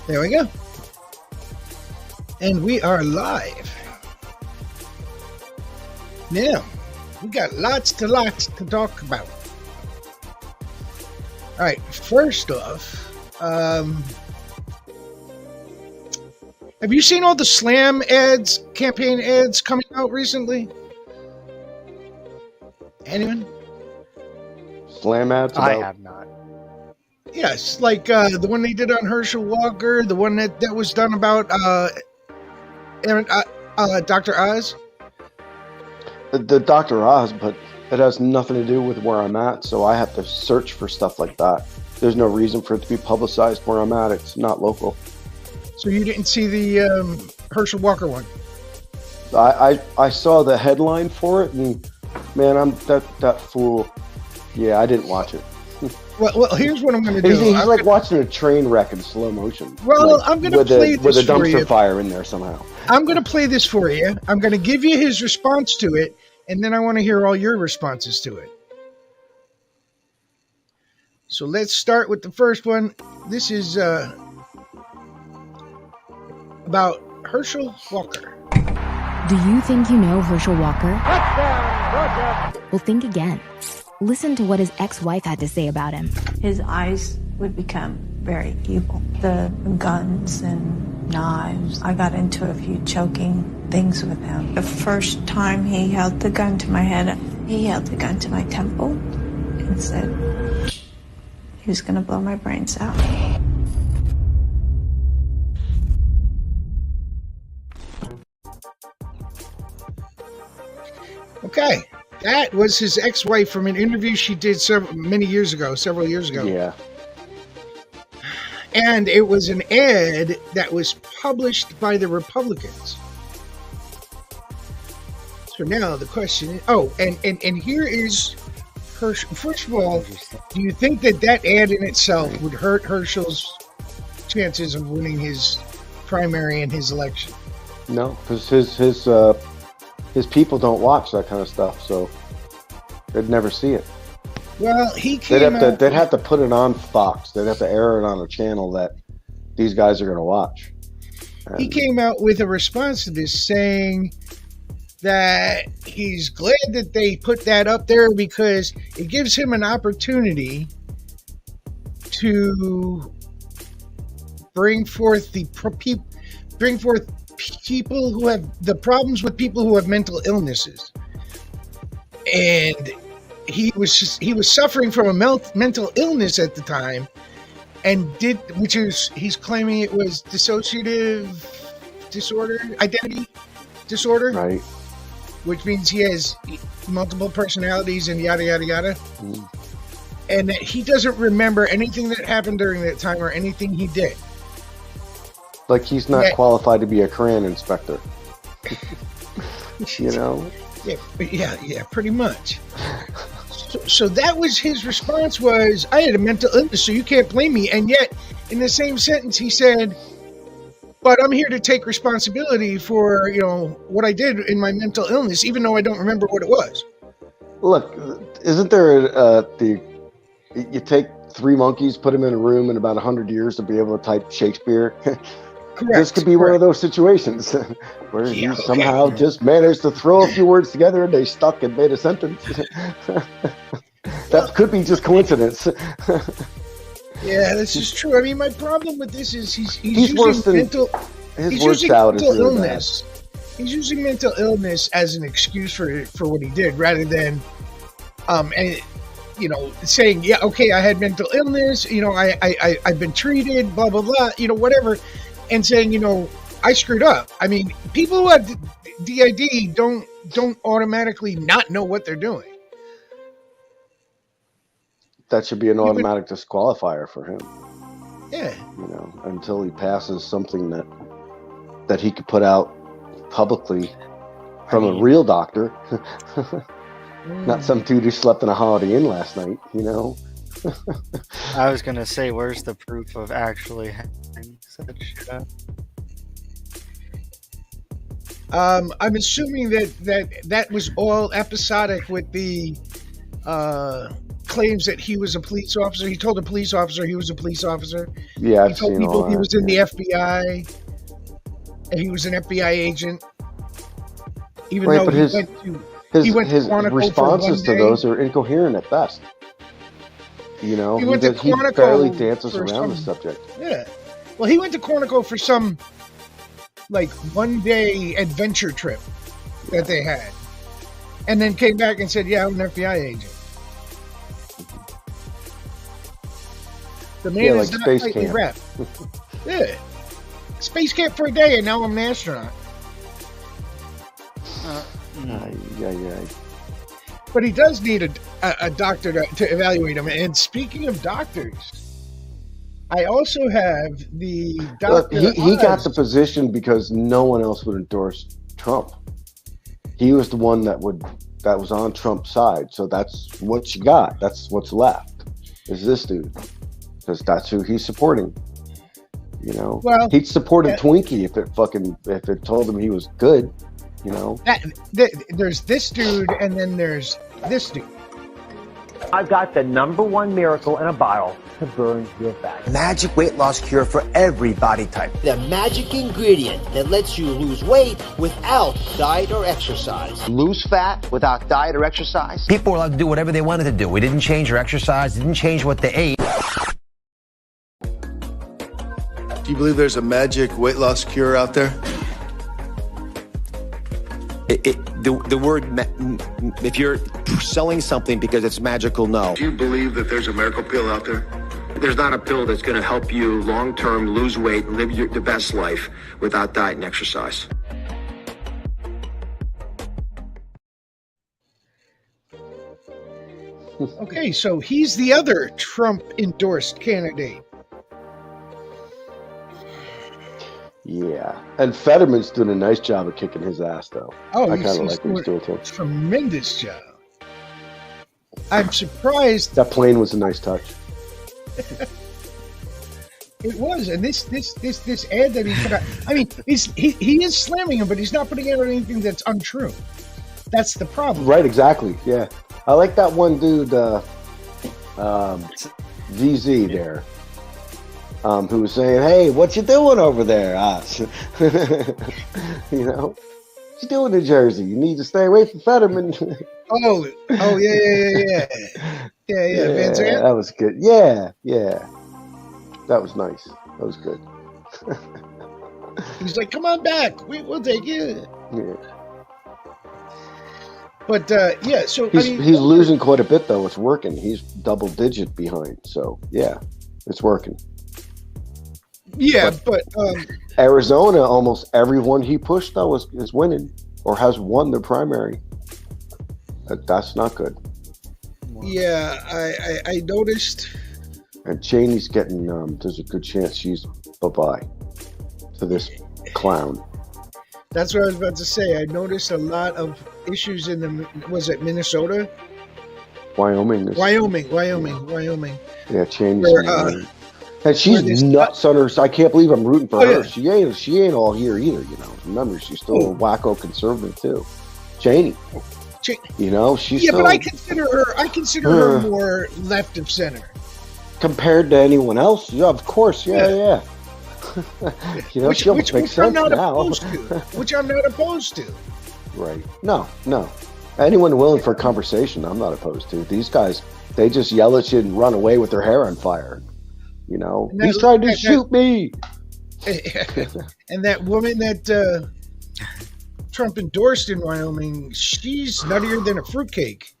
There we go. And we are live. Now, we got lots to talk about. All right, first off, have you seen all the Slam ads, campaign ads coming out recently? Anyone? Slam ads? I have not. Yes, like the one they did on Herschel Walker, the one that was done about Dr. Oz. The Dr. Oz, but it has nothing to do with where I'm at, so I have to search for stuff like that. There's no reason for it to be publicized where I'm at. It's not local. So you didn't see the Herschel Walker one? I saw the headline for it, and man, I'm that fool. Yeah, I didn't watch it. Well, here's what I'm going to do. He's like watching a train wreck in slow motion. Well, like, I'm going to play this with a for you. dumpster fire in there somehow. I'm going to play this for you. I'm going to give you his response to it, and then I want to hear all your responses to it. So let's start with the first one. This is about Herschel Walker. Do you think you know Herschel Walker? Well, think again. Listen to what his ex-wife had to say about him. His eyes would become very evil. The guns and knives. I got into a few choking things with him. The first time he held the gun to my head, he held the gun to my temple and said he was going to blow my brains out. Okay. That was his ex-wife from an interview she did several years ago. Yeah. And it was an ad that was published by the Republicans. So now the question is, and here is Herschel. First of all, do you think that ad in itself would hurt Herschel's chances of winning his primary and his election? No, because his people don't watch that kind of stuff, so they'd never see it. Well, he came out... They'd have to put it on Fox. They'd have to air it on a channel that these guys are going to watch. And he came out with a response to this saying that he's glad that they put that up there because it gives him an opportunity to bring forth people who have the problems with people who have mental illnesses. And he was suffering from a mental illness at the time, and he's claiming it was dissociative identity disorder, right? Which means he has multiple personalities and yada yada yada, and that he doesn't remember anything that happened during that time or anything he did. Like he's not qualified to be a CRAN inspector. You know? Yeah, pretty much. So that was his response was, I had a mental illness, so you can't blame me. And yet, in the same sentence, he said, but I'm here to take responsibility for, what I did in my mental illness, even though I don't remember what it was. Look, isn't there you take three monkeys, put them in a room in about 100 years to be able to type Shakespeare? Correct. This could be one of those situations where he somehow just managed to throw a few words together and they stuck and made a sentence. That could be just coincidence. Yeah, this is true. I mean, my problem with this is he's using mental illness. He's using mental illness as an excuse for what he did, rather than, saying, yeah, okay, I had mental illness. I've been treated, blah blah blah. Whatever. And saying, I screwed up. I mean, people who have DID don't automatically not know what they're doing. That should be an automatic disqualifier for him. Yeah. Until he passes something that he could put out publicly from a real doctor, not some dude who slept in a Holiday Inn last night, you know? I was gonna say, where's the proof of actually having such shit up? I'm assuming that was all episodic with the claims that he was a police officer. He told a police officer he was a police officer. Yeah, he told people he was in the FBI, and he was an FBI agent. Even though his responses to those are incoherent at best. You know, he barely dances around the subject. Yeah. Well, he went to Quantico for some, like, one-day adventure trip that they had. And then came back and said, yeah, I'm an FBI agent. The man is like not Space tightly Camp. wrapped. Yeah. Space camp for a day, and now I'm an astronaut. Yeah. But he does need a doctor to evaluate him. And speaking of doctors, I also have the doctor. Look, he got the position because no one else would endorse Trump. He was the one that was on Trump's side. So that's what you got. That's what's left. Is this dude? Because that's who he's supporting. You know, well, he'd support a Twinkie if it told him he was good. You know, there's this dude, and then there's this dude. I've got the #1 miracle in a bottle to burn your fat. Magic weight loss cure for every body type. The magic ingredient that lets you lose weight without diet or exercise. Lose fat without diet or exercise. People were allowed to do whatever they wanted to do. We didn't change their exercise, didn't change what they ate. Do you believe there's a magic weight loss cure out there? The word, if you're selling something because it's magical, no. Do you believe that there's a miracle pill out there? There's not a pill that's going to help you long-term lose weight and live the best life without diet and exercise. Okay, so he's the other Trump-endorsed candidate. Yeah, and Fetterman's doing a nice job of kicking his ass, though. Oh, I kind of like what he's doing too. Tremendous job. I'm surprised. That plane was a nice touch. It was, and this ad that he put out. I mean, he is slamming him, but he's not putting out anything that's untrue. That's the problem. Right? Exactly. Yeah, I like that one dude, VZ there. Who was saying, "Hey, what you doing over there?" You know, what you doing in Jersey? You need to stay away from Fetterman. Oh, yeah. Van Zandt? That was good. Yeah, that was nice. That was good. He's like, "Come on back. We'll take you." Yeah. But yeah, so he's losing quite a bit though. It's working. He's double digit behind. So yeah, it's working. Yeah, but Arizona, almost everyone he pushed though is winning or has won the primary. That's not good. Yeah, I noticed. And Cheney's getting. There's a good chance she's bye-bye to this clown. That's what I was about to say. I noticed a lot of issues in was it Minnesota? Wyoming. Yeah, Cheney's. And she's nuts on her. I can't believe I'm rooting for her. Yeah. She ain't all here either. You know. Remember, she's still a wacko conservative too. Cheney. You know, she's still, but I consider her more left of center compared to anyone else. Yeah, of course. Yeah. You know, she'll make sense now. Which I'm not opposed to. Right. No. Anyone willing for a conversation, I'm not opposed to. These guys, they just yell at you and run away with their hair on fire. You know, he's trying to shoot me. And that woman that Trump endorsed in Wyoming, she's nuttier than a fruitcake.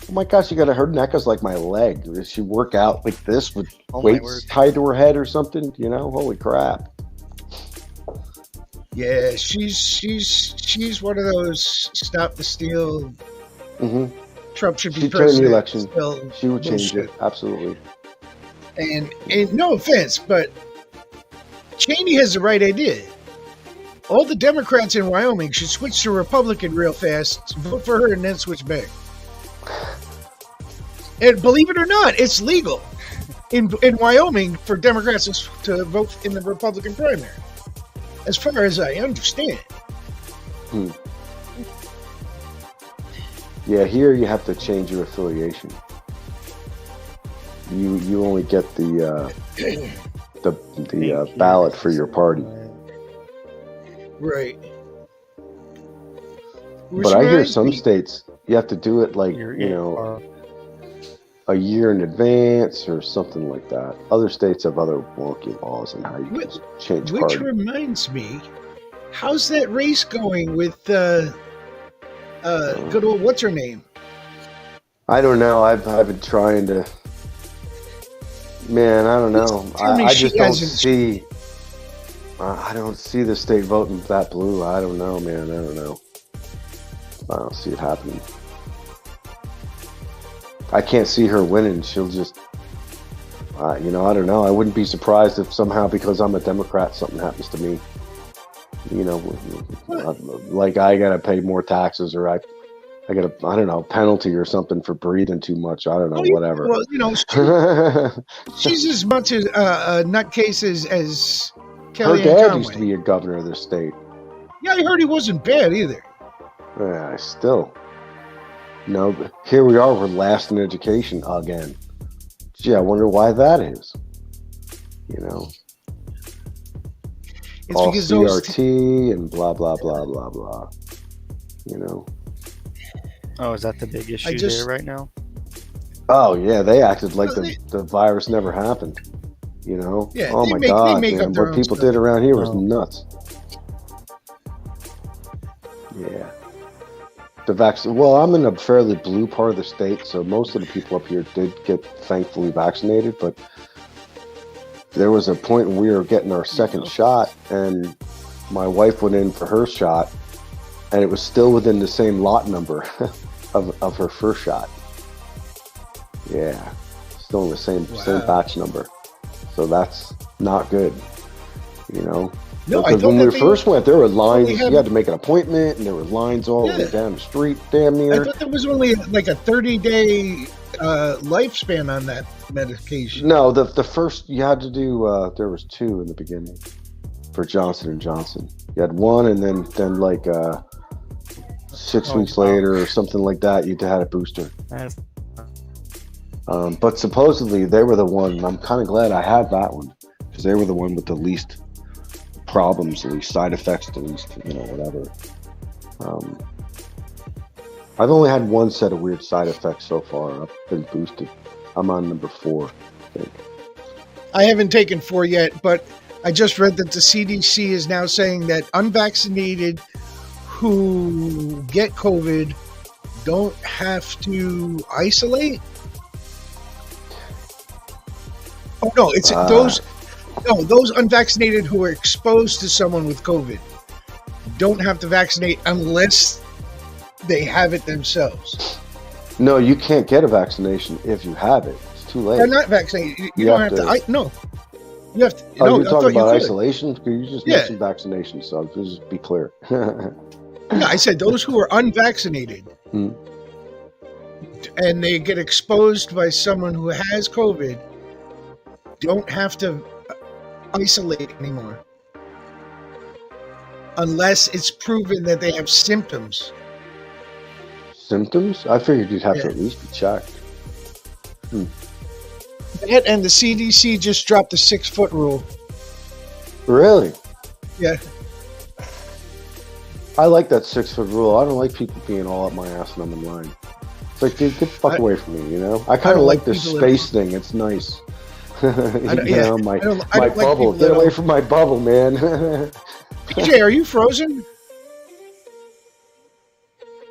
Oh my gosh, her neck is like my leg. Does she work out like this with weights tied to her head or something? You know, holy crap. Yeah, she's one of those stop the steal. Mm-hmm. Trump should be president. She'd turn the election. She would change it. Absolutely. And no offense, but Cheney has the right idea. all the Democrats in Wyoming should switch to Republican real fast, vote for her, and then switch back. And believe it or not, it's legal in Wyoming for Democrats to vote in the Republican primary, as far as I understand. Yeah, here you have to change your affiliation. You only get the ballot for your party. Right. But I hear some states you have to do it like a year in advance or something like that. Other states have other wonky laws on how you can change Which party. reminds me, how's that race going with good old what's her name? I don't know. I've been trying to. Man, I don't know. I just don't see. I don't see the state voting that blue. I don't know, man. I don't know. I don't see it happening. I can't see her winning. She'll just, I don't know. I wouldn't be surprised if somehow, because I'm a Democrat, something happens to me. Like I gotta pay more taxes, or I got a, I don't know, penalty or something for breathing too much. I don't know, whatever. Well, she's as much a nutcase as Kellyanne Her dad Conway. used to be a governor of the state. Yeah, I heard he wasn't bad either. Yeah, still. No, but here we are. We're last in education again. Gee, I wonder why that is. It's all because CRT and blah blah blah blah blah. Oh, is that the big issue there right now? Oh yeah, they acted like the virus never happened. Yeah, oh they my make God, up man! their What own people stuff. did around here was nuts. Yeah. The vaccine. Well, I'm in a fairly blue part of the state, so most of the people up here did get thankfully vaccinated. But there was a point when we were getting our second shot, and my wife went in for her shot, and it was still within the same lot number of her first shot. Yeah, still in the same batch number. So that's not good, No, because when we first went, there were lines. You had to make an appointment, and there were lines all the way down the street, damn near. I thought there was only like a 30-day lifespan on that medication. No, the first you had to do. There was 2 in the beginning for Johnson & Johnson. You had 1, and then like 6 weeks later or something like that, you had a booster. But supposedly they were the one. I'm kind of glad I had that one because they were the one with the least problems, the least side effects, the least whatever. I've only had 1 set of weird side effects so far. I've been boosted. I'm on number 4, I think. I haven't taken 4 yet, but I just read that the CDC is now saying that unvaccinated who get COVID don't have to isolate. Oh no, it's those unvaccinated who are exposed to someone with COVID don't have to vaccinate unless they have it themselves. No, you can't get a vaccination if you have it. It's too late. They're not vaccinated. You don't have to. No. You have to. Oh, no, you're talking about you could. isolation? You just mentioned vaccination, so just be clear. No, I said those who are unvaccinated and they get exposed by someone who has COVID don't have to isolate anymore unless it's proven that they have symptoms. Symptoms? I figured you'd have to at least be checked. That and the CDC just dropped the 6-foot rule. Really? Yeah. I like that 6-foot rule. I don't like people being all up my ass when I'm in line. It's like, dude, get the fuck away from me, I kind of like this space thing. It's nice. My bubble. Get away from my bubble, man. PJ, are you frozen?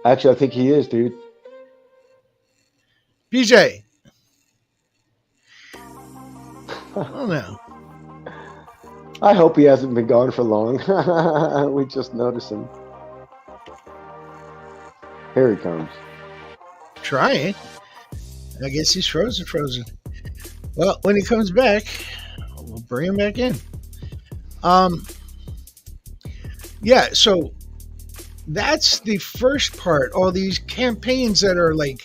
Actually, I think he is, dude. PJ. Oh no. I hope he hasn't been gone for long. We just noticed him. Here he comes. Trying. I guess he's frozen. Well, when he comes back, we'll bring him back in. Yeah, so that's the first part. All these campaigns that are like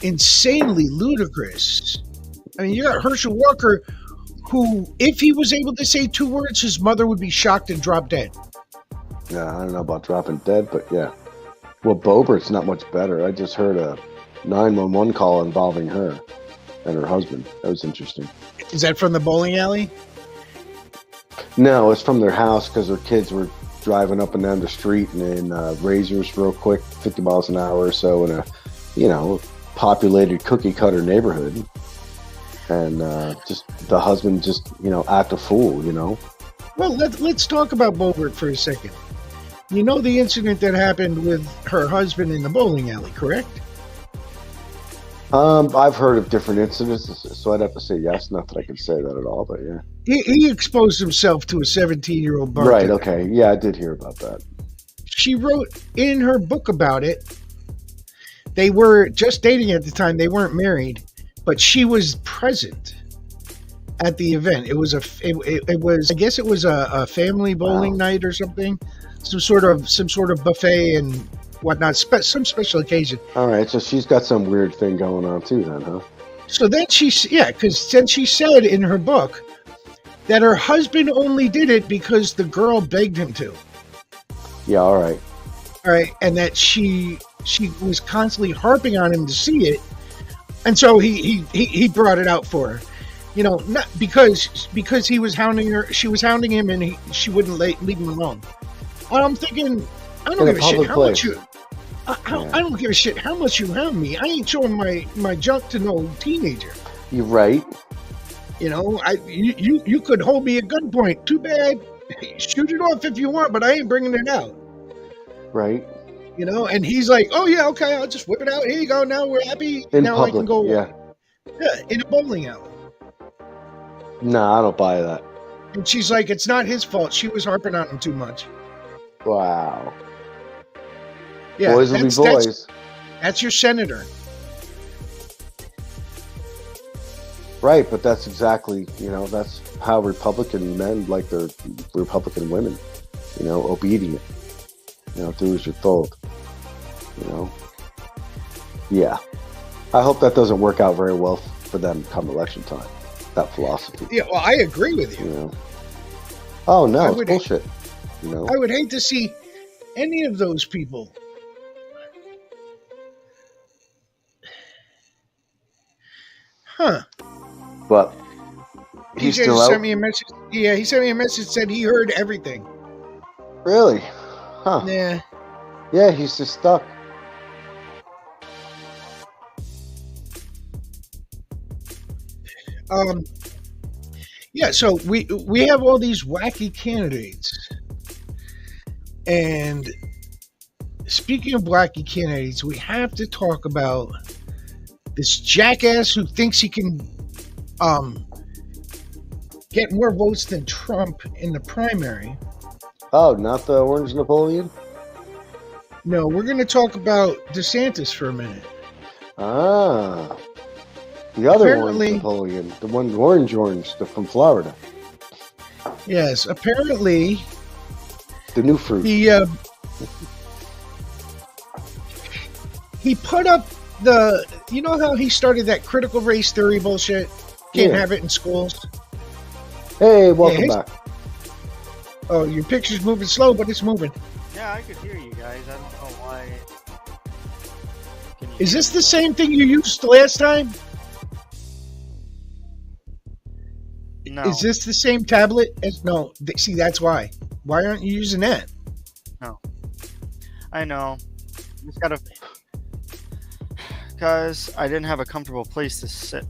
insanely ludicrous. I mean, you got Herschel Walker, who, if he was able to say 2 words, his mother would be shocked and drop dead. Yeah, I don't know about dropping dead, but yeah. Well, Boebert's not much better. I just heard a 911 call involving her and her husband. That was interesting. Is that from the bowling alley? No, it's from their house because their kids were driving up and down the street in razors real quick, 50 miles an hour or so in a, populated cookie cutter neighborhood. And just the husband just, act a fool, Well, let's talk about Boebert for a second. You know the incident that happened with her husband in the bowling alley, correct? I've heard of different incidents, so I'd have to say yes. Not that I can say that at all, but yeah. He exposed himself to a 17-year-old bartender. Right, okay. Yeah, I did hear about that. She wrote in her book about it. They were just dating at the time. They weren't married, but she was present at the event. It was I guess it was a family bowling night or something. Some sort of buffet and whatnot, some special occasion. All right, so she's got some weird thing going on too then, huh? So then because then she said in her book that her husband only did it because the girl begged him to. Yeah, all right. All right, and that she was constantly harping on him to see it, and so he brought it out for her. Not because he was hounding her, she was hounding him, and she wouldn't leave him alone. I'm thinking, I don't give a shit how much you. I don't give a shit how much you hound me. I ain't showing my junk to no teenager. You're right. You could hold me at gunpoint. Too bad. Shoot it off if you want, but I ain't bringing it out. Right. And he's like, oh yeah, okay, I'll just whip it out. Here you go. Now we're happy. In now public, I can go. Yeah, in a bowling alley. Nah, I don't buy that. And she's like, it's not his fault. She was harping on him too much. Wow. Yeah, boys will be boys. That's your senator. Right, but that's exactly, that's how Republican men like their Republican women, obedient. Do as you're told. Yeah. I hope that doesn't work out very well for them come election time. That philosophy. Yeah, well, I agree with you. Oh no, it's bullshit. I would hate to see any of those people. Huh. But he's still out? Sent me a message. Yeah, he sent me a message that said he heard everything. Really? Huh. Yeah. Yeah, he's just stuck. Yeah, so we have all these wacky candidates. And speaking of wacky candidates, we have to talk about this jackass who thinks he can get more votes than Trump in the primary. Oh, not the Orange Napoleon? No, we're going to talk about DeSantis for a minute. Ah. The other Orange Napoleon. The one orange, from Florida. Yes, apparently. The new fruit. He put up you know how he started that critical race theory bullshit? Can't have it in schools. Hey, welcome back. Oh, your picture's moving slow, but it's moving. Yeah, I could hear you guys. I don't know why. Is this the same thing you used last time? No. Is this the same tablet? No. See, that's why. Why aren't you using that? No. I know. Just gotta. Because I didn't have a comfortable place to sit.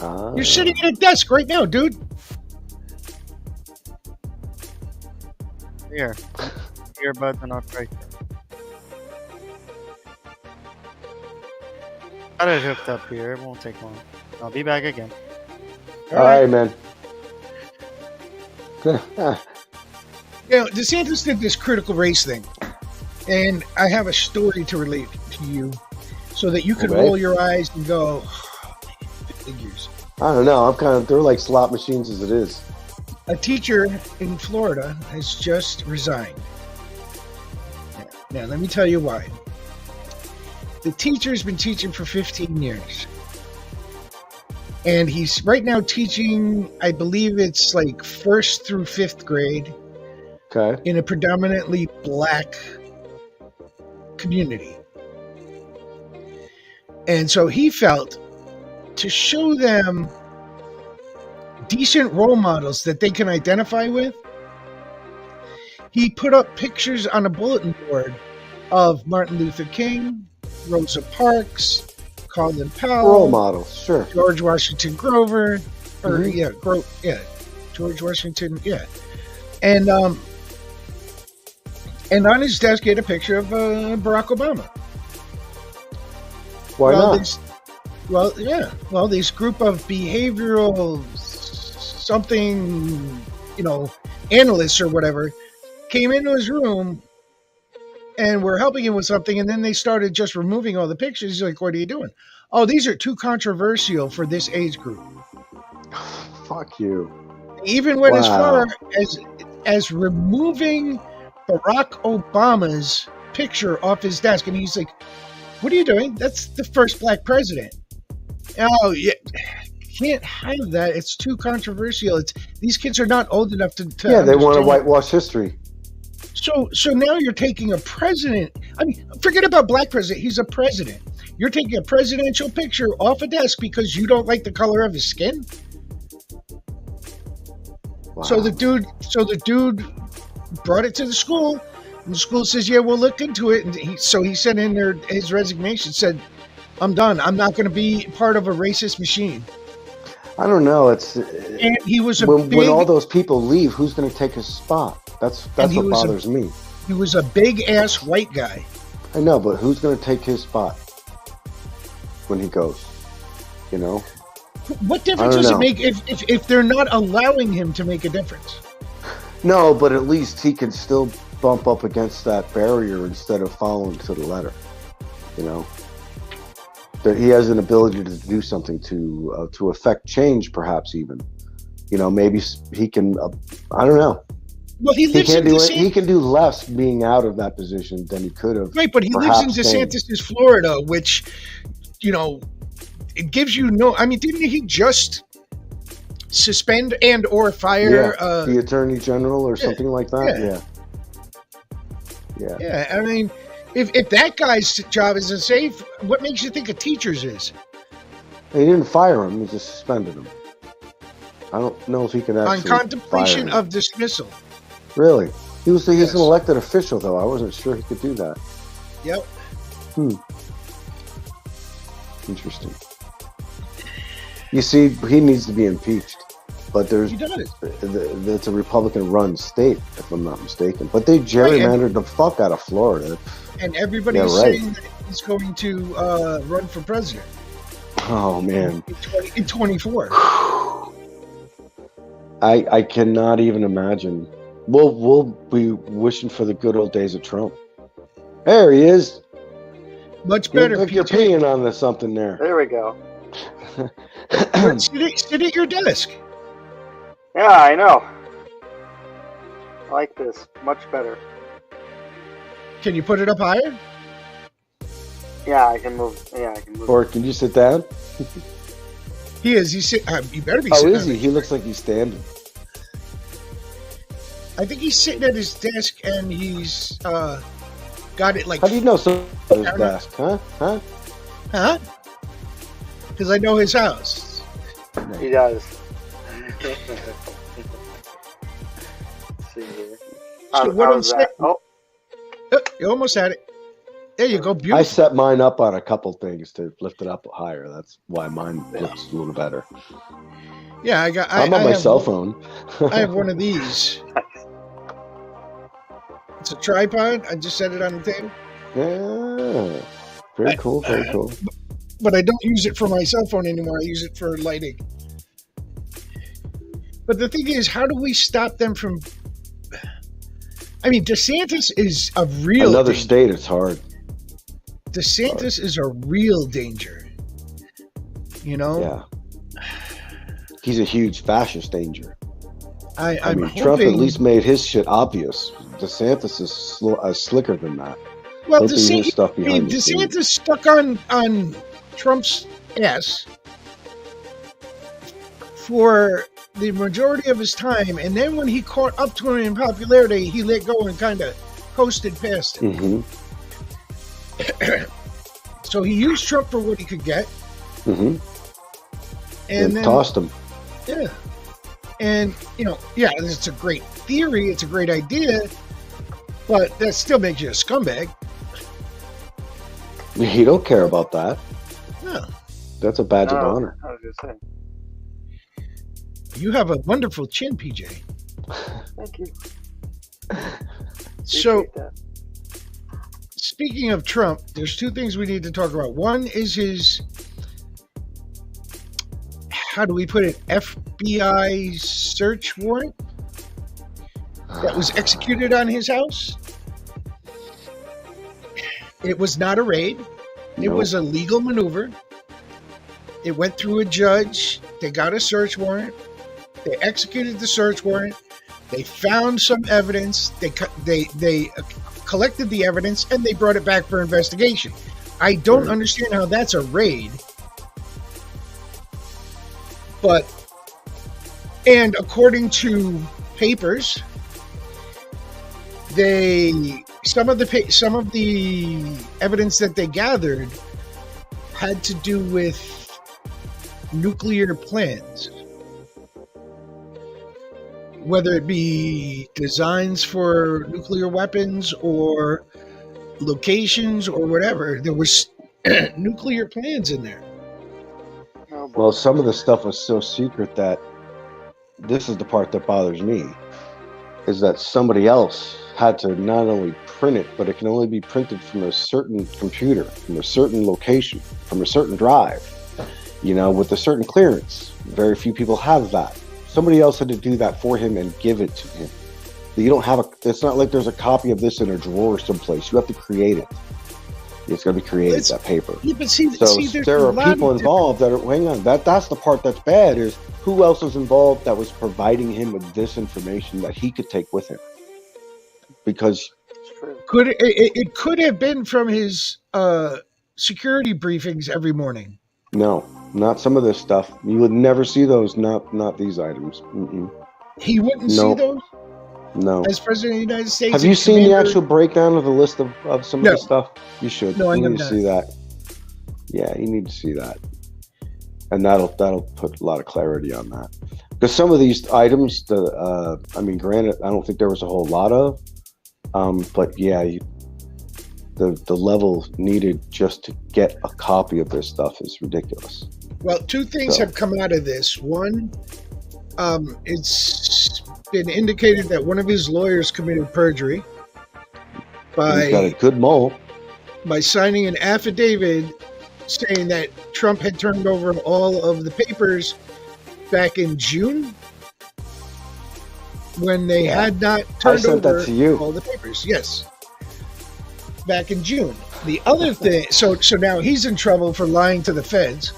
You're sitting at a desk right now, dude. Here. Earbuds and I'll try. Got it hooked up here. It won't take long. I'll be back again. All right, man. DeSantis did this critical race thing, and I have a story to relate to you, so that you could roll your eyes and go, oh, figures. I don't know. They're like slot machines as it is. a teacher in Florida has just resigned. Now, let me tell you why. The teacher's been teaching for 15 years. And he's right now teaching, I believe it's like 1st through 5th grade. Okay. In a predominantly black community. And so he felt to show them decent role models that they can identify with, he put up pictures on a bulletin board of Martin Luther King, Rosa Parks, Colin Powell, role models, sure. George Washington Grover, or George Washington, and on his desk he had a picture of Barack Obama. Why not? This group of behavioral something, analysts or whatever came into his room and were helping him with something, and then they started just removing all the pictures. He's like, "What are you doing?" "Oh, these are too controversial for this age group." Fuck you. He even went as far as removing Barack Obama's picture off his desk, and he's like, "What are you doing? That's the first black president." "Oh, yeah, can't have that. It's too controversial. These kids are not old enough to they want to whitewash history. So now you're taking a president. I mean, forget about black president. He's a president. You're taking a presidential picture off a desk because you don't like the color of his skin. Wow. So the dude brought it to the school, and the school says, "Yeah, we'll look into it." And he sent in his resignation. Said, "I'm done. I'm not going to be part of a racist machine." I don't know. And he was when all those people leave, who's going to take his spot? That's what bothers me. He was a big ass white guy. I know, but who's going to take his spot when he goes? What difference does it make if they're not allowing him to make a difference? No, but at least he can still bump up against that barrier instead of following to the letter. That he has an ability to do something to affect change, perhaps even. Maybe he can. I don't know. Well, he can do less being out of that position than he could have. Right, but he lives in DeSantis' Florida, which, it gives you no. I mean, didn't he just suspend and or fire the attorney general or something like that? Yeah. Yeah, I mean, if that guy's job isn't safe, what makes you think a teacher's is? He didn't fire him; he just suspended him. I don't know if he can actually on contemplation of dismissal. Really? He's an elected official, though. I wasn't sure he could do that. Yep. Interesting. You see, he needs to be impeached, but it's a Republican-run state, if I'm not mistaken. But they gerrymandered the fuck out of Florida. And everybody's saying that he's going to run for president. Oh, man. In 24. I cannot even imagine. We'll be wishing for the good old days of Trump. There he is. Much better. Look, you're peeing on something there. There we go. Sit at your desk. Yeah, I know. I like this. Much better. Can you put it up higher? Yeah, I can move. Or can you sit down? He is. You better be sitting. Oh, is he? He looks like he's standing. I think he's sitting at his desk and he's got it like. How do you know so at his desk? Huh? Because I know his house. He does. Let's see here. So what I'm saying. You almost had it. There you go. Beautiful. I set mine up on a couple things to lift it up higher. That's why mine looks a little better. Yeah, I'm on my cell phone. I have one of these. It's a tripod. I just set it on the table. Yeah. Very cool. Very cool. But I don't use it for my cell phone anymore. I use it for lighting. But the thing is, how do we stop them from... I mean, DeSantis is a real Another danger. state, it's hard. DeSantis is a real danger. Yeah. He's a huge fascist danger. I mean, Trump at least made his shit obvious. DeSantis is slicker than that. Well, DeSantis stuck on Trump's ass for the majority of his time, and then when he caught up to him in popularity, he let go and kind of coasted past him. So he used Trump for what he could get, and then tossed him. Yeah, and it's a great theory, it's a great idea, but that still makes you a scumbag. He don't care about that. No, that's a badge of honor. I was just saying. You have a wonderful chin, PJ. Thank you. So, speaking of Trump, there's two things we need to talk about. One is his, how do we put it, FBI search warrant that was executed on his house. It was not a raid. It was a legal maneuver. It went through a judge. They got a search warrant. They executed the search warrant. They found some evidence. They collected the evidence and they brought it back for investigation. I don't understand how that's a raid. And according to papers, some of the evidence that they gathered had to do with nuclear plans. Whether it be designs for nuclear weapons or locations or whatever, there was nuclear plans in there. Well, some of the stuff was so secret that this is the part that bothers me, is that somebody else had to not only print it, but it can only be printed from a certain computer, from a certain location, from a certain drive, with a certain clearance. Very few people have that. Somebody else had to do that for him and give it to him. You don't have it's not like there's a copy of this in a drawer someplace. You have to create it. It's got to be created, that paper. Yeah, but there are people involved that are, hang on, that's the part that's bad, is who else was involved that was providing him with this information that he could take with him? Because it could have been from his security briefings every morning. No, not some of this stuff. You would never see those. Not these items. He wouldn't see those. No. As President of the United States. Have you seen the actual breakdown of the list of some of the stuff? You should. No, you need to see that. Yeah, you need to see that, and that'll put a lot of clarity on that. Because some of these items, granted, I don't think there was a whole lot of, but yeah, the level needed just to get a copy of this stuff is ridiculous. Well, two things have come out of this. One, it's been indicated that one of his lawyers committed perjury He's got a good mole by signing an affidavit saying that Trump had turned over all of the papers back in June when they had not turned over all the papers. Yes. Back in June. The other thing, so now he's in trouble for lying to the feds.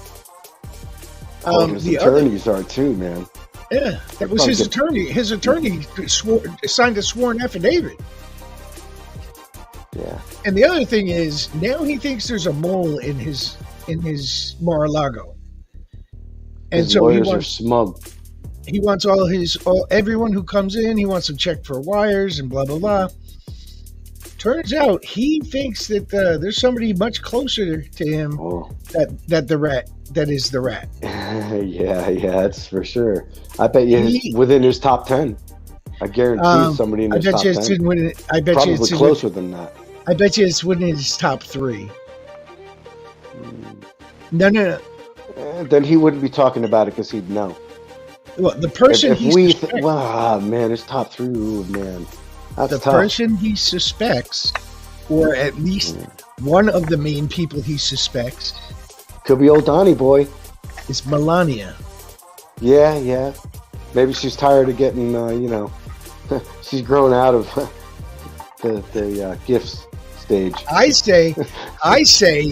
His attorneys are too, man. Yeah, that was his attorney. His attorney signed a sworn affidavit. Yeah. And the other thing is, now he thinks there's a mole in his Mar-a-Lago, and his so lawyers are smug. He wants everyone who comes in. He wants to check for wires and blah blah blah. Turns out he thinks that there's somebody much closer to him that is the rat. yeah, that's for sure. I bet you within his top 10. I guarantee somebody in his top 10. I bet probably you it's closer than that. I bet you it's within his top 3. No. Then he wouldn't be talking about it because he'd know. Well, the person his top 3, man. That's tough. Person he suspects, or at least one of the main people he suspects, could be old Donnie boy. Is Melania. Yeah. Maybe she's tired of getting, she's grown out of the gifts stage. I say,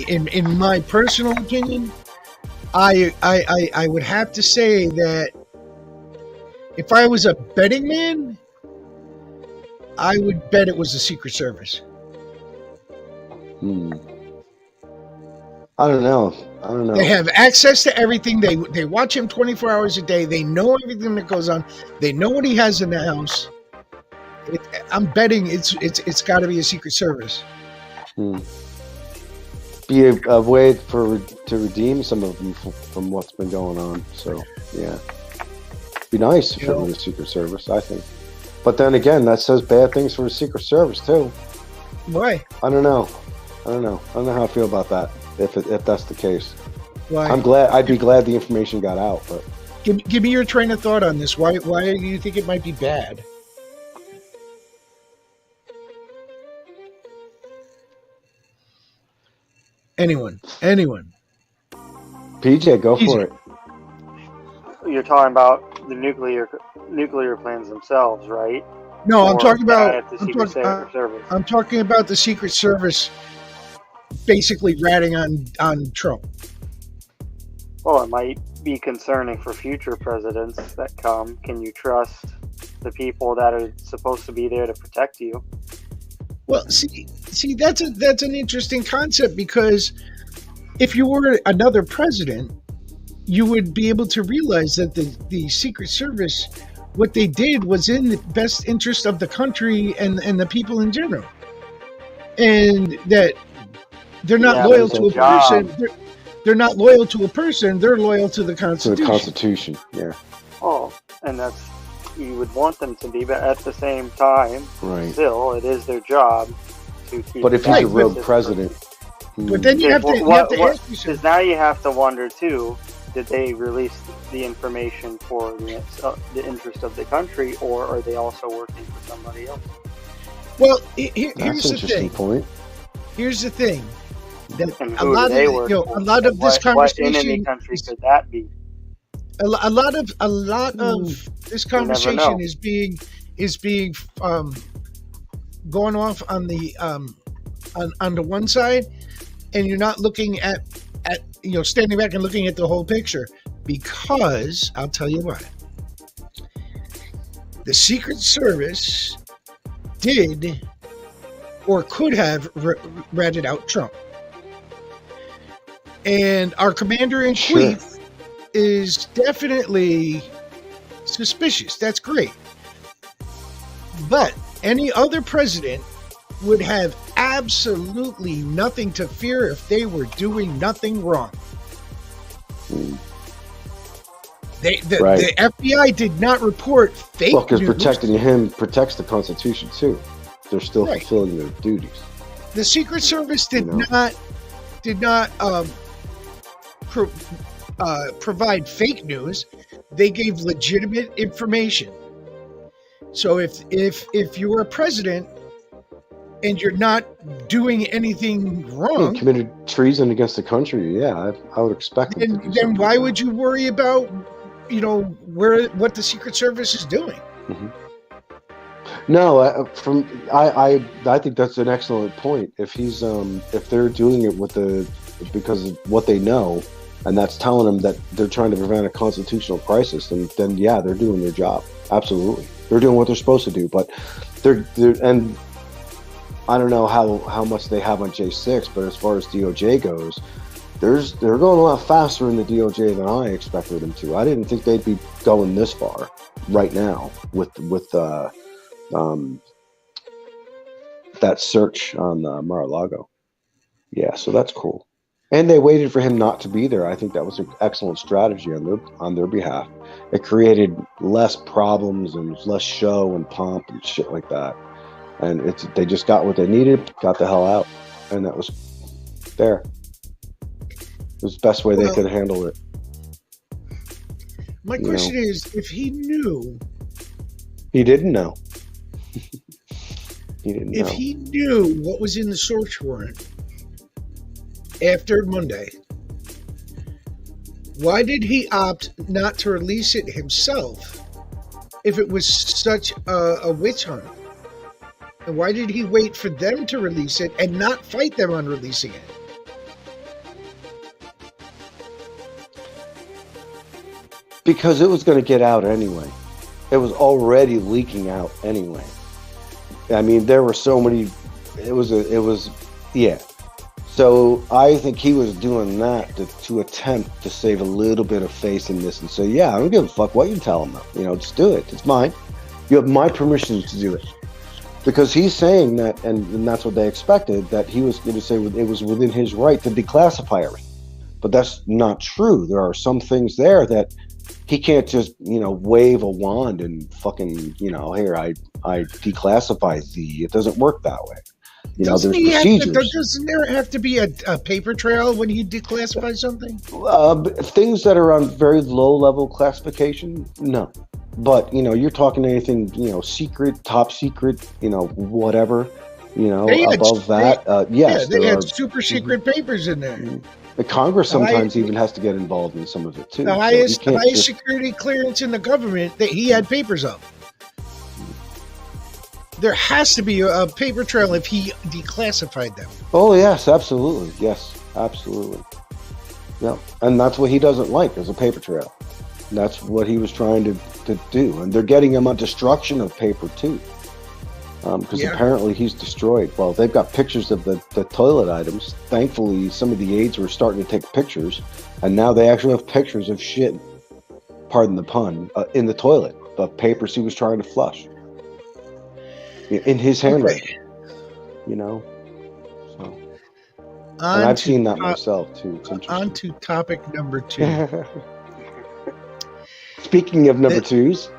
in my personal opinion, I would have to say that If I was a betting man, I would bet it was the Secret Service. I don't know. They have access to everything. They watch him 24 hours a day. They know everything that goes on. They know what he has in the house. I'm betting it's got to be a Secret Service. Be a way to redeem some of them from what's been going on. So yeah, be nice if it was the Secret Service, I think. But then again, that says bad things for the Secret Service too. Why? I don't know how I feel about that. If that's the case, why? I'd be glad the information got out. But give me your train of thought on this. Why do you think it might be bad? Anyone? PJ, go for it. You're talking about the nuclear plans themselves, right? No, I'm talking about the Secret Service. I'm talking about the Secret Service basically ratting on Trump. Well, it might be concerning for future presidents that come. Can you trust the people that are supposed to be there to protect you? Well, see, that's an interesting concept, because if you were another president, you would be able to realize that the Secret Service, what they did was in the best interest of the country and the people in general, and that they're not loyal to a person. They're not loyal to a person. They're loyal to the Constitution. To the Constitution, yeah. Oh, and that's, you would want them to be, but at the same time, still, it is their job to keep. But if he's a rogue president, but then you have to ask yourself. Because now you have to wonder too: did they release the information for the interest of the country, or are they also working for somebody else? Well, that's here's an interesting point. Here's the thing. That a lot of this conversation. What enemy country could that be? A lot of this conversation is being going off on the on the one side, and you're not looking at standing back and looking at the whole picture, because I'll tell you what, the Secret Service did or could have ratted out Trump. And our commander-in-chief is definitely suspicious. That's great. But any other president would have absolutely nothing to fear if they were doing nothing wrong. The FBI did not report fake news. Because protecting him protects the Constitution too. They're still fulfilling their duties. The Secret Service did not provide fake news. They gave legitimate information. So if you were a president and you're not doing anything wrong, committed treason against the country, I would expect. Then why would you worry about what the Secret Service is doing? Mm-hmm. No, I think that's an excellent point. If he's if they're doing it because of what they know, and that's telling them that they're trying to prevent a constitutional crisis, then they're doing their job. Absolutely, they're doing what they're supposed to do. But they're and I don't know how much they have on J6, but as far as DOJ goes, they're going a lot faster in the DOJ than I expected them to. I didn't think they'd be going this far right now with that search on Mar-a-Lago. Yeah, so that's cool. And they waited for him not to be there. I think that was an excellent strategy on their behalf. It created less problems and less show and pomp and shit like that. And they just got what they needed, got the hell out, and that was fair. It was the best way they could handle it. My question is, if he knew, he didn't know. He didn't know. If he knew what was in the search warrant after Monday, why did he opt not to release it himself if it was such a witch hunt? And why did he wait for them to release it and not fight them on releasing it? Because it was going to get out anyway. It was already leaking out anyway. I mean, there were so many. It was, yeah. So I think he was doing that to attempt to save a little bit of face in this and say, yeah, I don't give a fuck what you tell him. You know, just do it. It's mine. You have my permission to do it. Because he's saying that, and that's what they expected, that he was going to say it was within his right to declassify everything. But that's not true. There are some things there that he can't just, wave a wand and fucking, here, I declassify thee. It doesn't work that way. There's procedures. Doesn't there have to be a paper trail when he declassifies something? Things that are on very low level classification, no. But, you're talking anything, secret, top secret, whatever, above that. Yes. They had super secret papers in there. The Congress sometimes even has to get involved in some of it, too. The highest security clearance in the government that he had papers of. There has to be a paper trail if he declassified them. Oh, yes, absolutely. Yes, absolutely. Yeah, and that's what he doesn't like, is a paper trail. That's what he was trying to do. And they're getting him on destruction of paper, too. Because apparently he's destroyed. Well, they've got pictures of the toilet items. Thankfully, some of the aides were starting to take pictures. And now they actually have pictures of shit, pardon the pun, in the toilet. The papers he was trying to flush. In his handwriting. So. And I've seen that myself, too. It's interesting. On to topic number 2. Speaking of number 2s.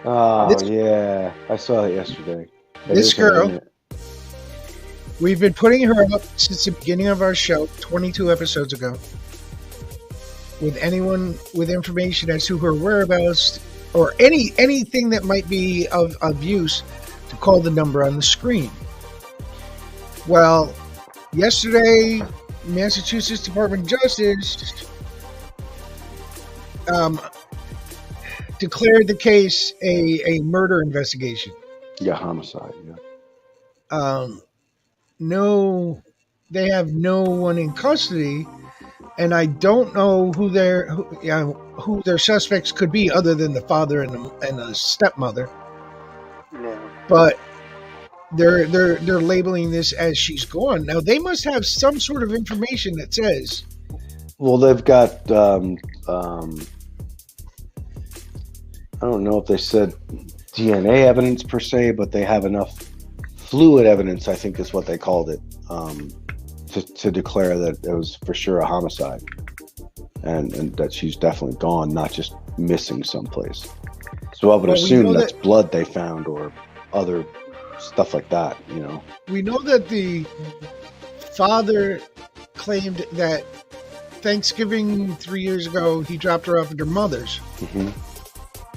Yeah. I saw it yesterday. This girl, we've been putting her up since the beginning of our show, 22 episodes ago. With anyone with information as to her whereabouts or anything that might be of use, to call the number on the screen. Well, yesterday, Massachusetts Department of Justice declared the case a murder investigation. Yeah, homicide. Yeah. No, they have no one in custody, and I don't know who their suspects could be, other than the father and the stepmother. Yeah. But they're labeling this as she's gone. Now they must have some sort of information that says. Well, they've got. I don't know if they said DNA evidence per se, but they have enough fluid evidence, I think is what they called it, to declare that it was for sure a homicide, and that she's definitely gone, not just missing someplace. So I would assume that's blood they found or other stuff like that, We know that the father claimed that Thanksgiving 3 years ago, he dropped her off at her mother's. Mm-hmm.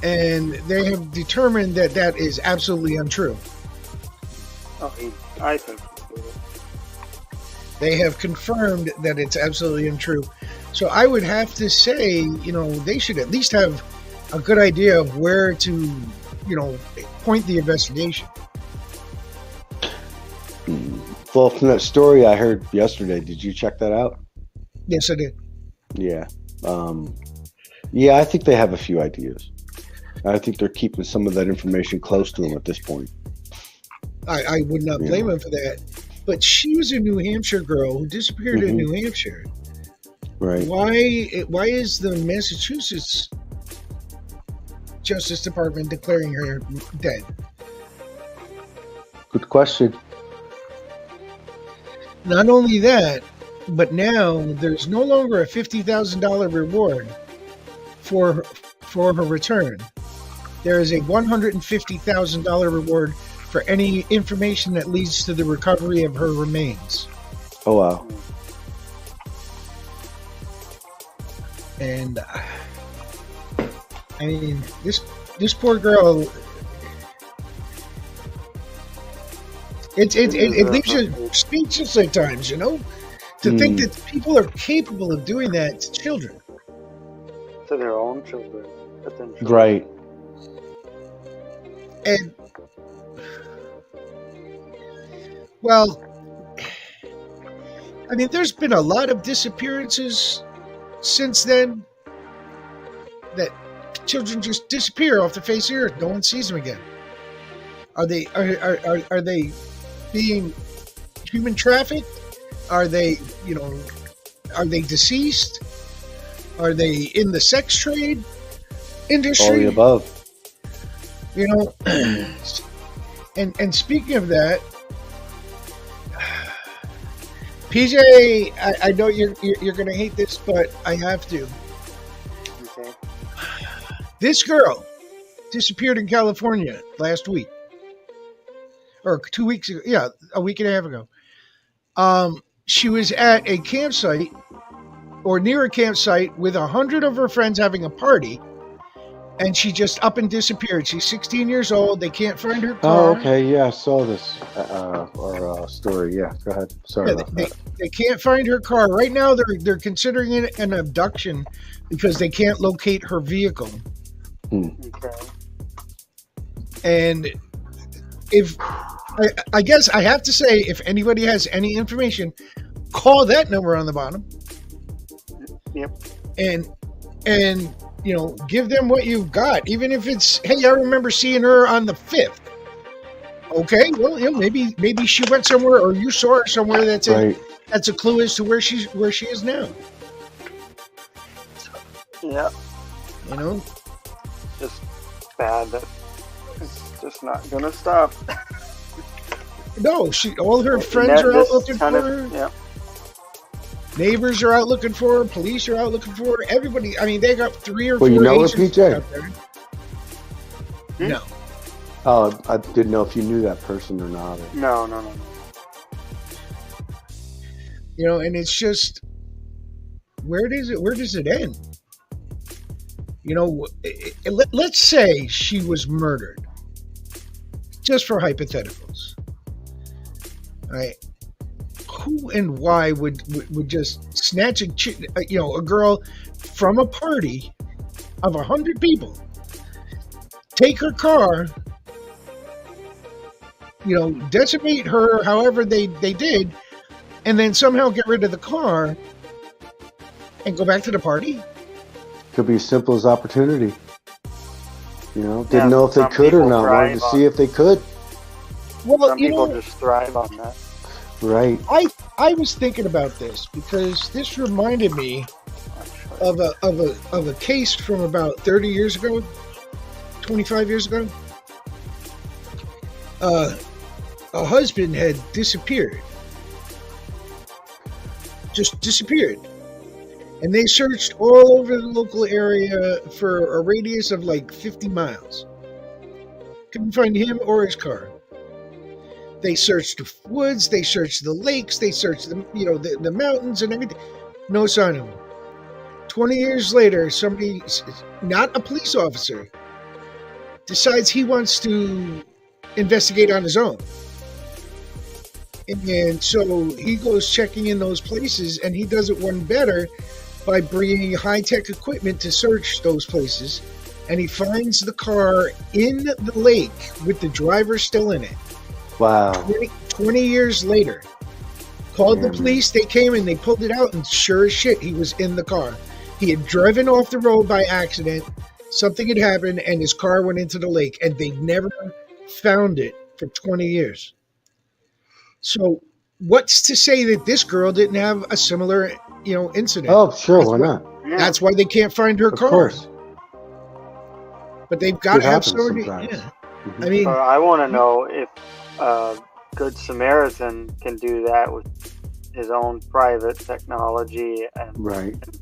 And they have determined that that is absolutely untrue. I think they have confirmed that it's absolutely untrue. So I would have to say, they should at least have a good idea of where to, point the investigation. Well, from that story I heard yesterday, did you check that out? Yes, I did. Yeah. Yeah, I think they have a few ideas. I think they're keeping some of that information close to them at this point. I would not blame him for that. But she was a New Hampshire girl who disappeared in New Hampshire. Right. Why is the Massachusetts Justice Department declaring her dead? Good question. Not only that, but now there's no longer a $50,000 reward for her return. There is a $150,000 reward for any information that leads to the recovery of her remains. Oh, wow. And I mean, this poor girl, it leaves you speechless at times, to think that people are capable of doing that to children. To their own children. Right. And, well, I mean, there's been a lot of disappearances since then that children just disappear off the face of the earth. No one sees them again. Are they being human trafficked? Are they, are they deceased? Are they in the sex trade industry? All the above. And speaking of that, PJ, I know you're going to hate this, but I have to. Okay. This girl disappeared in California last week. Or 2 weeks ago. Yeah, a week and a half ago. She was at a campsite or near a campsite with 100 of her friends having a party. And she just up and disappeared. She's 16 years old. They can't find her car. Oh, okay. Yeah, I saw this story. Yeah, go ahead. Sorry about that. They can't find her car. Right now, they're considering it an abduction because they can't locate her vehicle. Okay. And if I guess I have to say, if anybody has any information, call that number on the bottom. Yep. And give them what you've got, even if it's, hey, I remember seeing her on the 5th. Okay, well, maybe she went somewhere, or you saw her somewhere. That's a clue as to where she is now. Yeah. Just bad that it's just not gonna stop. No, all her friends are out looking for her. Yeah. Neighbors are out looking for her. Police are out looking for her. Everybody. I mean, they got 3 or 4 Well, you know her, agents PJ? out there. No. Oh, I didn't know if you knew that person or not. No. And it's just, where does it end? Let's say she was murdered, just for hypotheticals. All right. Who and why would just snatch a girl from a party of 100 people, take her car, decimate her however they did, and then somehow get rid of the car and go back to the party? Could be as simple as opportunity. Didn't know if they could or not. Wanted to see if they could. Well, some people just thrive on that. Right. I was thinking about this because this reminded me of a case from about 30 years ago, 25 years ago. A husband had disappeared. Just disappeared. And they searched all over the local area for a radius of like 50 miles. Couldn't find him or his car. They searched the woods, they searched the lakes, they searched the mountains and everything. No sign of him. 20 years later, somebody, not a police officer, decides he wants to investigate on his own. And so he goes checking in those places, and he does it one better by bringing high-tech equipment to search those places. And he finds the car in the lake with the driver still in it. Wow. 20 years later. Called the police, they came and they pulled it out, and sure as shit, he was in the car. He had driven off the road by accident, something had happened, and his car went into the lake, and they never found it for 20 years. So what's to say that this girl didn't have a similar, incident? Oh, sure, why not? That's why they can't find her car. Of course. But they've got to have somebody. Yeah. Mm-hmm. I mean, I want to know if Good Samaritan can do that with his own private technology and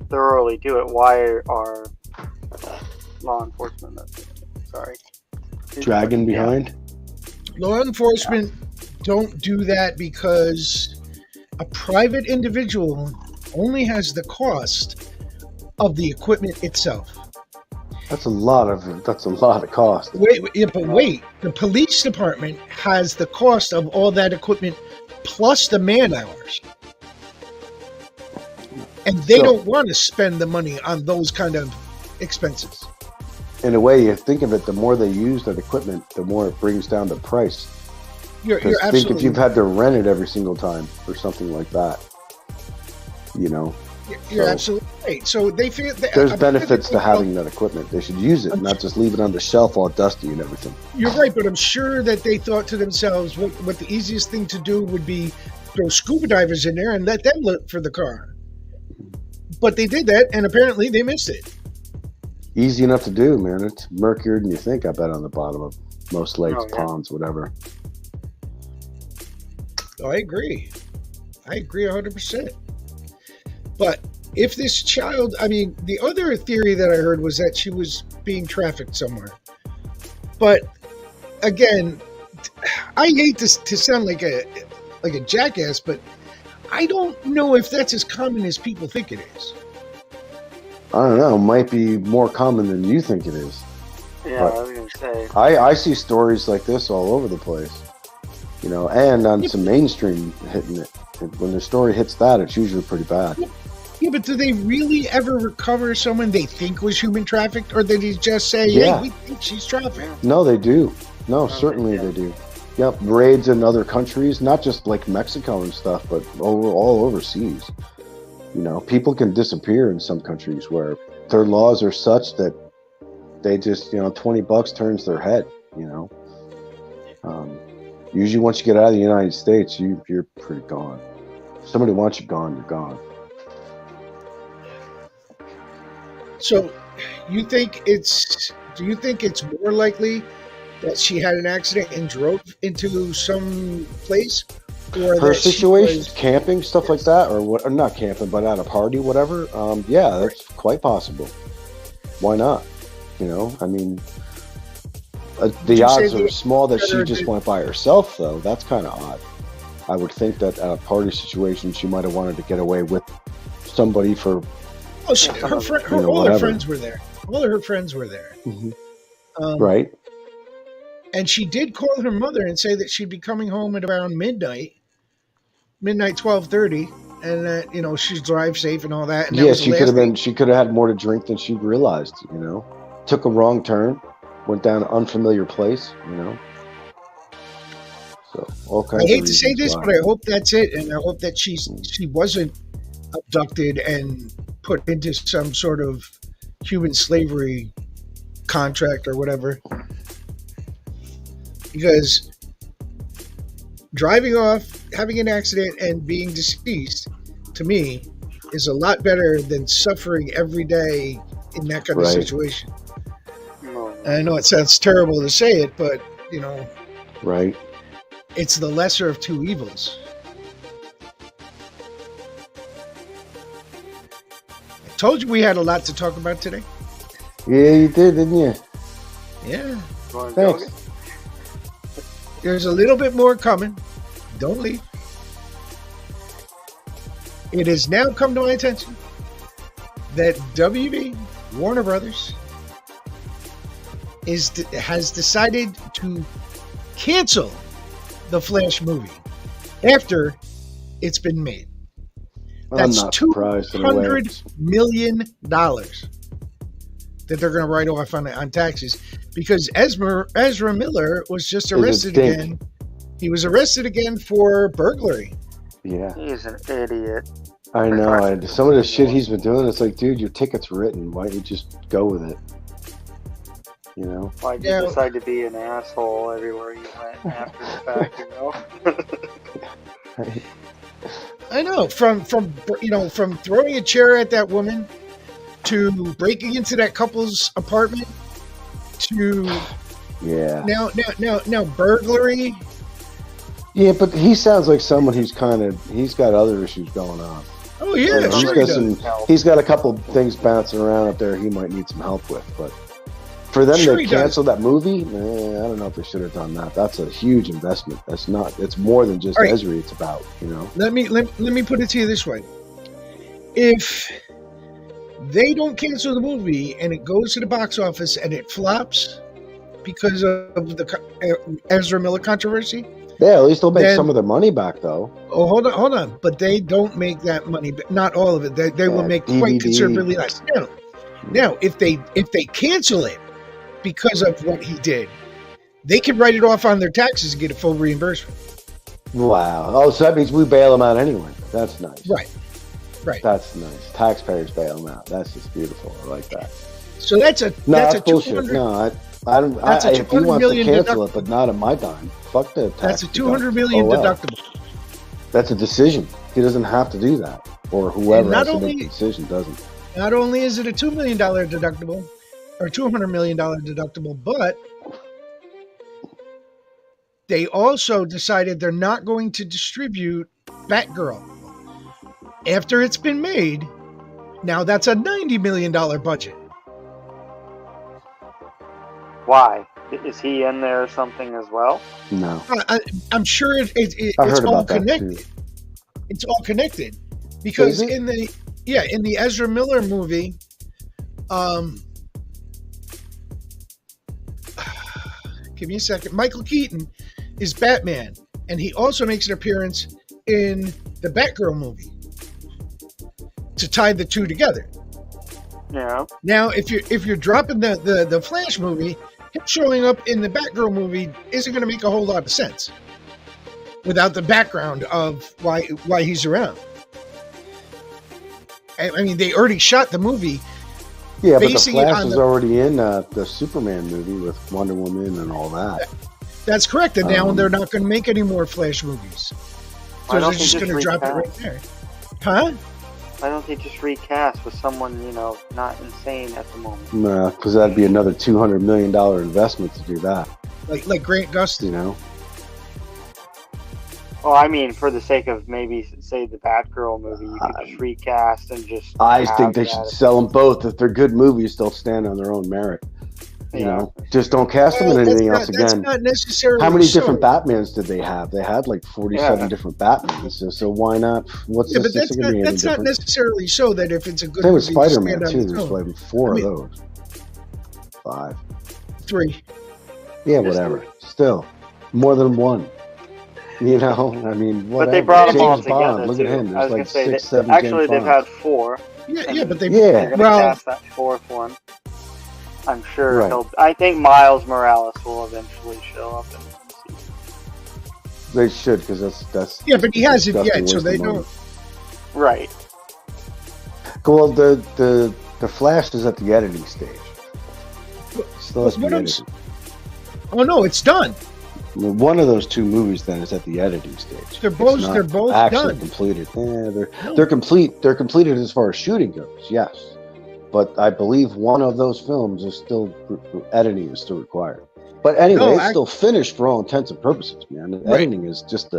thoroughly do it. Why are law enforcement dragging behind? Law enforcement don't do that because a private individual only has the cost of the equipment itself. That's a lot of cost. Wait, the police department has the cost of all that equipment plus the man hours. And they don't want to spend the money on those kind of expenses. In a way, you think of it, the more they use that equipment, the more it brings down the price. You're absolutely think if you've had to rent it every single time or something like that, You're absolutely right. So they feel there's benefits to having that equipment. They should use it, not just leave it on the shelf all dusty and everything. You're right, but I'm sure that they thought to themselves, what the easiest thing to do would be throw scuba divers in there and let them look for the car. But they did that, and apparently they missed it. Easy enough to do, man. It's murkier than you think, I bet, on the bottom of most lakes, ponds, whatever. Oh, I agree 100%. But if this child, I mean, the other theory that I heard was that she was being trafficked somewhere. But again, I hate to sound like a jackass, but I don't know if that's as common as people think it is. I don't know. It might be more common than you think it is. Yeah, I was going to say. I see stories like this all over the place. You know, and on some mainstream hitting it. When the story hits that, it's usually pretty bad. Yeah, but do they really ever recover someone they think was human trafficked? Or did they just say, hey, we think she's trafficked? No, they do. No, certainly they do. Yep, raids in other countries, not just like Mexico and stuff, but all overseas. You know, people can disappear in some countries where their laws are such that they just, $20 turns their head, Usually once you get out of the United States, you're pretty gone. If somebody wants you gone, you're gone. So, do you think it's more likely that she had an accident and drove into some place? Or her situation, camping, stuff like that, or not camping, but at a party, whatever. Yeah, that's quite possible. Why not? I mean, the odds are small that she just went by herself, though. That's kind of odd. I would think that at a party situation, she might have wanted to get away with somebody for. Oh, all her friends were there. All of her friends were there. Mm-hmm. Right. And she did call her mother and say that she'd be coming home at around midnight 12:30, and that she'd drive safe and all that. And yeah, she could have had more to drink than she realized. Took a wrong turn, went down an unfamiliar place. So all kinds. I hate to say this, but I hope that's it, and I hope that she wasn't abducted and put into some sort of human slavery contract or whatever. Because driving off, having an accident, and being deceased, to me, is a lot better than suffering every day in that kind of situation. And I know it sounds terrible to say it, but, right. It's the lesser of two evils. I told you we had a lot to talk about today. Yeah, you did, didn't you? Yeah. Thanks. There's a little bit more coming. Don't leave. It has now come to my attention that WB, Warner Brothers, has decided to cancel the Flash movie after it's been made. That's $200 million that they're going to write off on taxes, because Ezra Miller was just arrested again. He was arrested again for burglary. Yeah. He's an idiot. I know. Some of the shit he's been doing, it's like, dude, your ticket's written. Why don't you just go with it? Why'd you decide to be an asshole everywhere you went after the fact, I know. From throwing a chair at that woman to breaking into that couple's apartment to now burglary. Yeah, but he sounds like someone he's got other issues going on. Oh yeah, he's got a couple things bouncing around up there he might need some help with, but for them to cancel that movie, I don't know if they should have done that. That's a huge investment. It's more than just Ezra it's about, Let me put it to you this way. If they don't cancel the movie and it goes to the box office and it flops because of the Ezra Miller controversy. Yeah, at least they'll make some of their money back, though. Oh, hold on. But they don't make that money, not all of it. They will make quite considerably less. Now, if they cancel it because of what he did, they can write it off on their taxes and get a full reimbursement. Wow. Oh, so that means we bail them out anyway. That's nice. Right. Right. That's nice. Taxpayers bail them out. That's just beautiful. I like that. So that's a bullshit. No, I don't. If he wants to cancel it, but not at my time. Fuck the tax. That's a $200 million deductible. That's a decision. He doesn't have to do that, or whoever has to make the decision doesn't. Not only is it a $2 million deductible, or $200 million deductible, but they also decided they're not going to distribute Batgirl after it's been made. Now that's a $90 million budget. Why? Is he in there or something as well? No. I'm sure it's all connected. It's all connected because in the Ezra Miller movie, give me a second. Michael Keaton is Batman, and he also makes an appearance in the Batgirl movie to tie the two together. Yeah. Now, if you're dropping the Flash movie, him showing up in the Batgirl movie isn't going to make a whole lot of sense without the background of why he's around. I mean, they already shot the movie. Yeah, but the Flash is already in the Superman movie with Wonder Woman and all that. That's correct. And now they're not going to make any more Flash movies. So they're just going to drop it right there. Huh? Why don't they just recast with someone, not insane at the moment? Nah, because that'd be another $200 million investment to do that. Like Grant Gustin. Oh, I mean, for the sake of maybe, say, the Batgirl movie, you could just recast and just... I think they should sell them both. If they're good movies, they'll stand on their own merit. You know? Just don't cast them in anything else again. That's not necessarily How many different Batmans did they have? They had like 47 different Batmans. So why not? What's this? That's not necessarily so that if it's a good movie... movie... Same with Spider-Man, too. There's like 4 of those. 5. 3. Yeah, whatever. Still, more than 1. I mean, whatever. But they brought them all James together. Bond, look at him. There's like 6, 7 actually, James they've Bonds. had 4. Yeah, but they're going to cast that 4th one. I'm sure I think Miles Morales will eventually show up. They should, because that's. Yeah, but he hasn't yet, so they don't. Right. Well, the Flash is at the editing stage. Still has to be edited. Oh no, it's done. One of those 2 movies then is at the editing stage. They're both actually done. Completed. Yeah, they're complete. They're completed as far as shooting goes. Yes, but I believe one of those films is still editing is still required. But anyway, it's still finished for all intents and purposes, man. The editing is just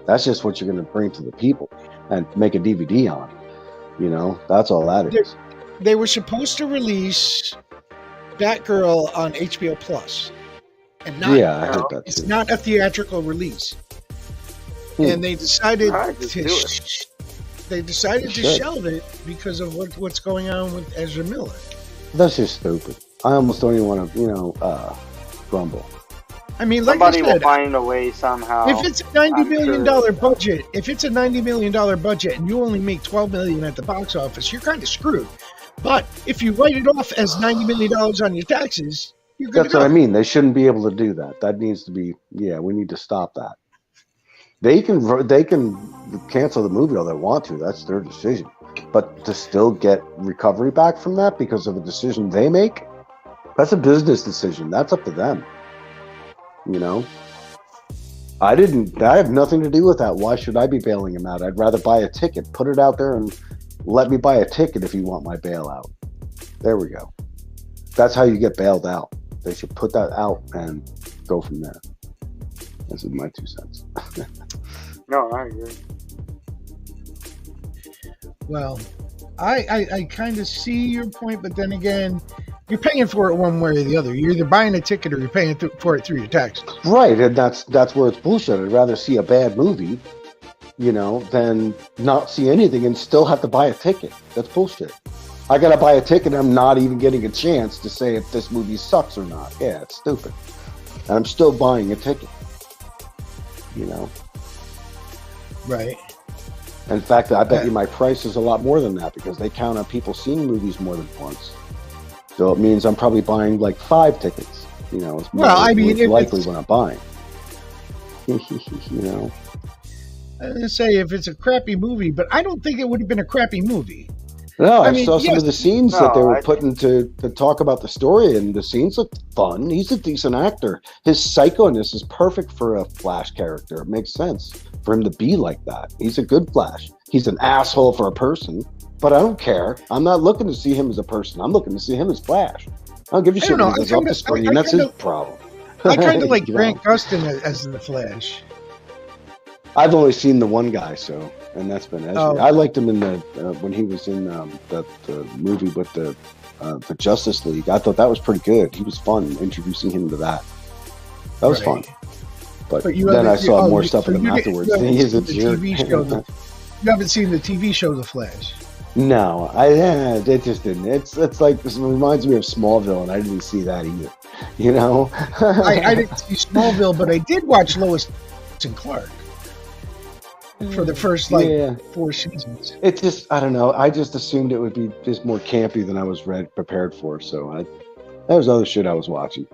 that's just what you're going to bring to the people and make a DVD on. That's all that is. They were supposed to release Batgirl on HBO Plus. And I heard that too. It's not a theatrical release. And they decided to shelve it because of what's going on with Ezra Miller. That's just stupid. I almost don't even want to, grumble. I mean, like somebody I said, will find a way somehow. If it's a $90 million budget, and you only make $12 million at the box office, you're kind of screwed. But if you write it off as $90 million on your taxes, you're good. That's what I mean. They shouldn't be able to do that. That needs to be. Yeah, we need to stop that. They can cancel the movie all they want to. That's their decision. But to still get recovery back from that because of a decision they make, that's a business decision. That's up to them. I have nothing to do with that. Why should I be bailing him out? I'd rather buy a ticket. Put it out there and let me buy a ticket if you want my bailout. There we go. That's how you get bailed out. They should put that out and go from there. This is my 2 cents. No, I agree. Well, I kind of see your point, but then again, you're paying for it one way or the other. You're either buying a ticket or you're paying for it through your taxes. Right, and that's where it's bullshit. I'd rather see a bad movie, than not see anything and still have to buy a ticket. That's bullshit. I gotta buy a ticket and I'm not even getting a chance to say if this movie sucks or not. Yeah, it's stupid. And I'm still buying a ticket. Right. In fact, I bet you my price is a lot more than that because they count on people seeing movies more than once. So it means I'm probably buying like 5 tickets. It's more likely when I'm buying. I was gonna say if it's a crappy movie, but I don't think it would have been a crappy movie. No, I mean, saw some yes. of the scenes that they were putting to talk about the story, and the scenes looked fun. He's a decent actor. His psychoness is perfect for a Flash character. It makes sense for him to be like that. He's a good Flash. He's an asshole for a person, but I don't care. I'm not looking to see him as a person. I'm looking to see him as Flash. I don't give a shit when he goes off the screen. That's his problem. I kind of like Grant Gustin as the Flash. I've only seen the one guy, and that's been Ezra. Oh. I liked him in the when he was in the movie with the Justice League. I thought that was pretty good. He was fun introducing him to that. That was fun. But then I saw more stuff with him afterwards. He is a jerk. You haven't seen the TV show The Flash? No, it just didn't. It's like this reminds me of Smallville, and I didn't see that either. You know, I didn't see Smallville, but I did watch Lois and Clark for the first 4 seasons. It just, I don't know. I just assumed it would be just more campy than I was prepared for. So that was other shit I was watching.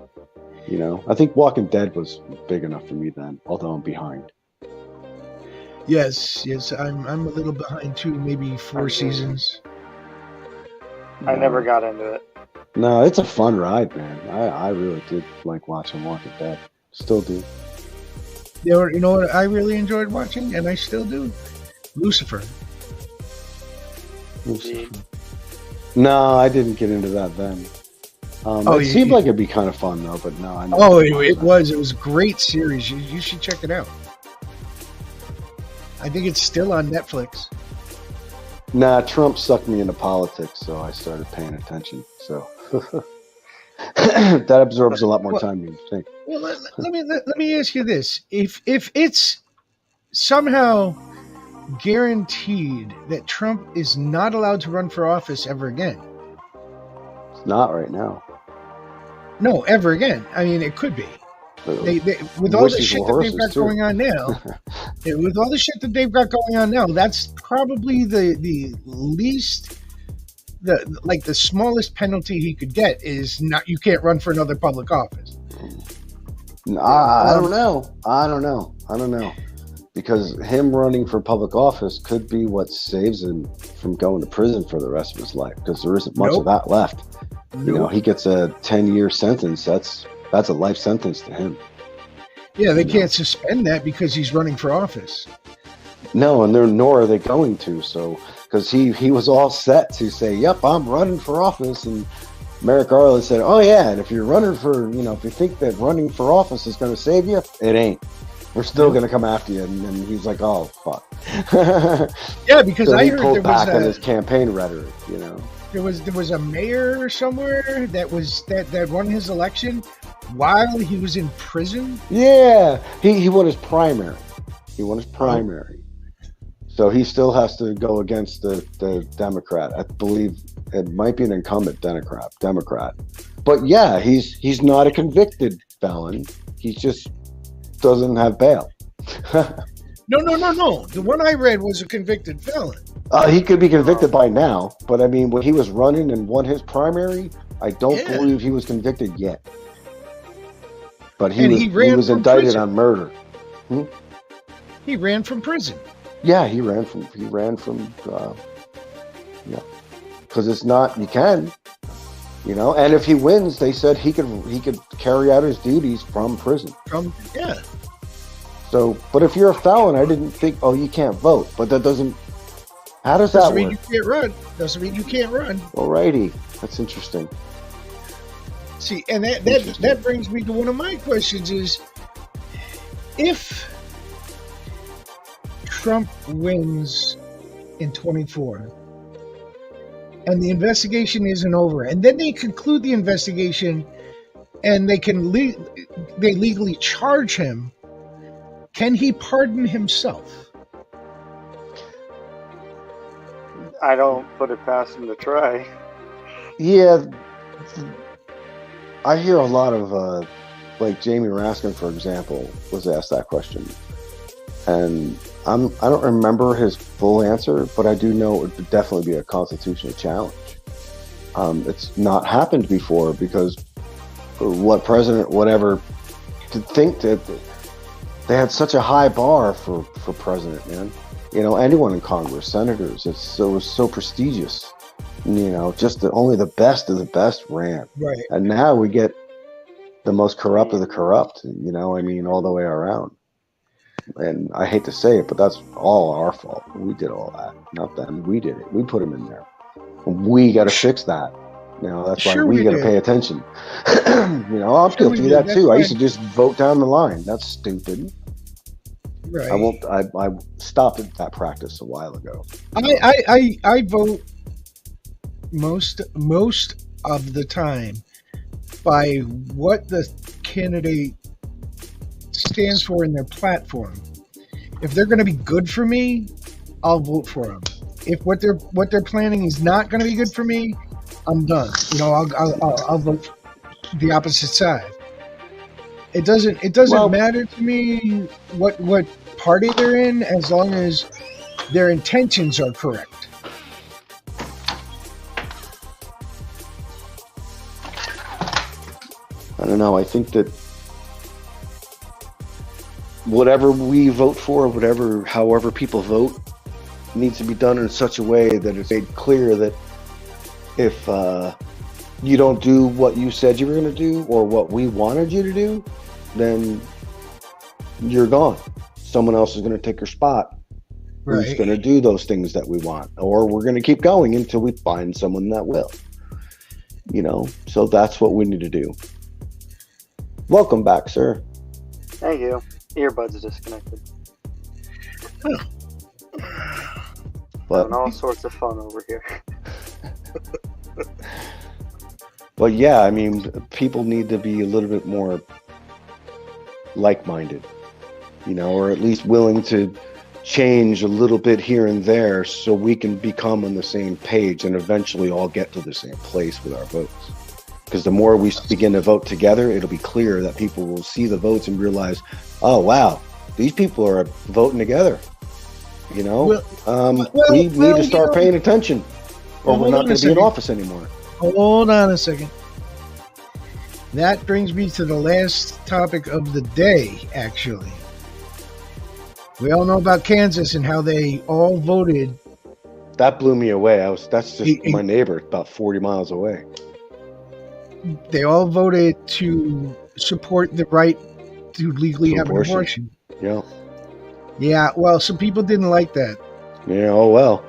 You know, I think Walking Dead was big enough for me then, although I'm behind. Yes, I'm a little behind too. Maybe 4 seasons. I never got into it. No, it's a fun ride, man. I really did like watching Walking Dead. Still do. You know what I really enjoyed watching, and I still do? Lucifer. No, I didn't get into that then. It seemed like it'd be kind of fun though, but no. It was a great series. You should check it out. I think it's still on Netflix. Nah, Trump sucked me into politics, so I started paying attention. So that absorbs a lot more time than you think. Well, let me ask you this: if it's somehow guaranteed that Trump is not allowed to run for office ever again, it's not right now. No, ever again. I mean, it could be. They with all the shit that they've got going on now, with all the shit that they've got going on now, that's probably the least, the smallest penalty he could get is not, you can't run for another public office. I don't know. Because him running for public office could be what saves him from going to prison for the rest of his life, because there isn't much of that left. You know, he gets a 10-year sentence. That's a life sentence to him. Yeah, they can't suspend that because he's running for office. No, and nor are they going to. So, because he was all set to say, "Yep, I'm running for office," and Merrick Garland said, "Oh yeah, and if you're running for, if you think that running for office is going to save you, it ain't. We're still going to come after you." And he's like, "Oh fuck." Yeah, because so I he heard pulled there back was on his campaign rhetoric. There was a mayor somewhere that won his election while he was in prison. Yeah, he won his primary. So he still has to go against the Democrat. I believe it might be an incumbent Democrat. But yeah, he's not a convicted felon. He just doesn't have bail. No. The one I read was a convicted felon. He could be convicted by now, but I mean, when he was running and won his primary, I don't believe he was convicted yet. But he was indicted on murder. He ran from prison. Yeah, he ran from because it's not, you can, and if he wins, they said he could carry out his duties from prison. So, but if you're a felon, I didn't think, you can't vote, but that doesn't. How does that work? Doesn't mean you can't run. Doesn't mean you can't run. Alrighty, that's interesting. See, and that brings me to one of my questions: is if Trump wins in 24 and the investigation isn't over, and then they conclude the investigation and they can they legally charge him, can he pardon himself? I don't put it past him to try. Yeah, I hear a lot of like Jamie Raskin, for example, was asked that question, and I don't remember his full answer, but I do know it would definitely be a constitutional challenge. It's not happened before because what president would ever to think that they had such a high bar for president, man. You know, anyone in Congress, senators, it was so prestigious. You know, just only the best of the best ran. Right. And now we get the most corrupt of the corrupt, you know, I mean, all the way around. And I hate to say it, but that's all our fault. We did all that, not them. We did it. We put them in there. We got to fix that. You know, that's why we got to pay attention. You know, I'm guilty of that too. I used to just vote down the line. That's stupid. Right. I stopped that practice a while ago. I vote most of the time by what the candidate stands for in their platform. If they're going to be good for me, I'll vote for them. If what they're planning is not going to be good for me, I'm done. You know, I'll vote the opposite side. It doesn't matter to me what party they're in, as long as their intentions are correct. I don't know. I think that whatever we vote for, however people vote, needs to be done in such a way that it's made clear that if you don't do what you said you were going to do or what we wanted you to do, then you're gone. Someone else is going to take your spot. Right. Who's going to do those things that we want, or we're going to keep going until we find someone that will. You know, so that's what we need to do. Welcome back, sir. Thank you. Earbuds disconnected. But having all sorts of fun over here. But yeah, I mean, people need to be a little bit more like-minded, you know, or at least willing to change a little bit here and there so we can become on the same page and eventually all get to the same place with our votes. Because the more we begin to vote together, it'll be clear that people will see the votes and realize, oh, wow, these people are voting together. You know, we need to start paying attention, or we're not going to be in office anymore. Hold on a second. That brings me to the last topic of the day, actually. We all know about Kansas and how they all voted. That blew me away. That's just my neighbor, about 40 miles away. They all voted to support the right to legally have an abortion. Yeah. Yeah, well, some people didn't like that. Yeah, oh well.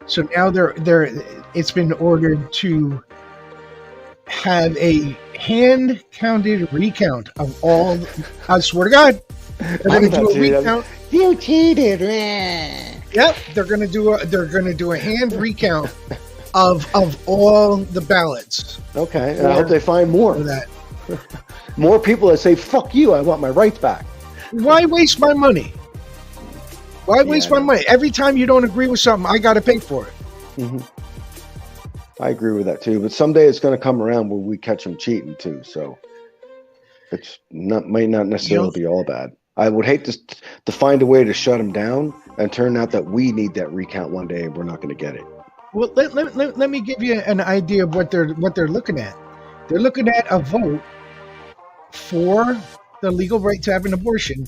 So now it's been ordered to have a hand-counted recount of all. I swear to God, they're going to do a recount. You cheated. Yep, they're going to do a hand recount of all the ballots. Okay, and I hope they find more of that. More people that say "fuck you," I want my rights back. Why waste my money? Why waste my money? Every time you don't agree with something, I got to pay for it. Mm-hmm. I agree with that too, but someday it's going to come around where we catch them cheating too. So may not necessarily be all bad. I would hate to find a way to shut them down and turn out that we need that recount one day and we're not going to get it. Well, let me give you an idea of what they're looking at. They're looking at a vote for the legal right to have an abortion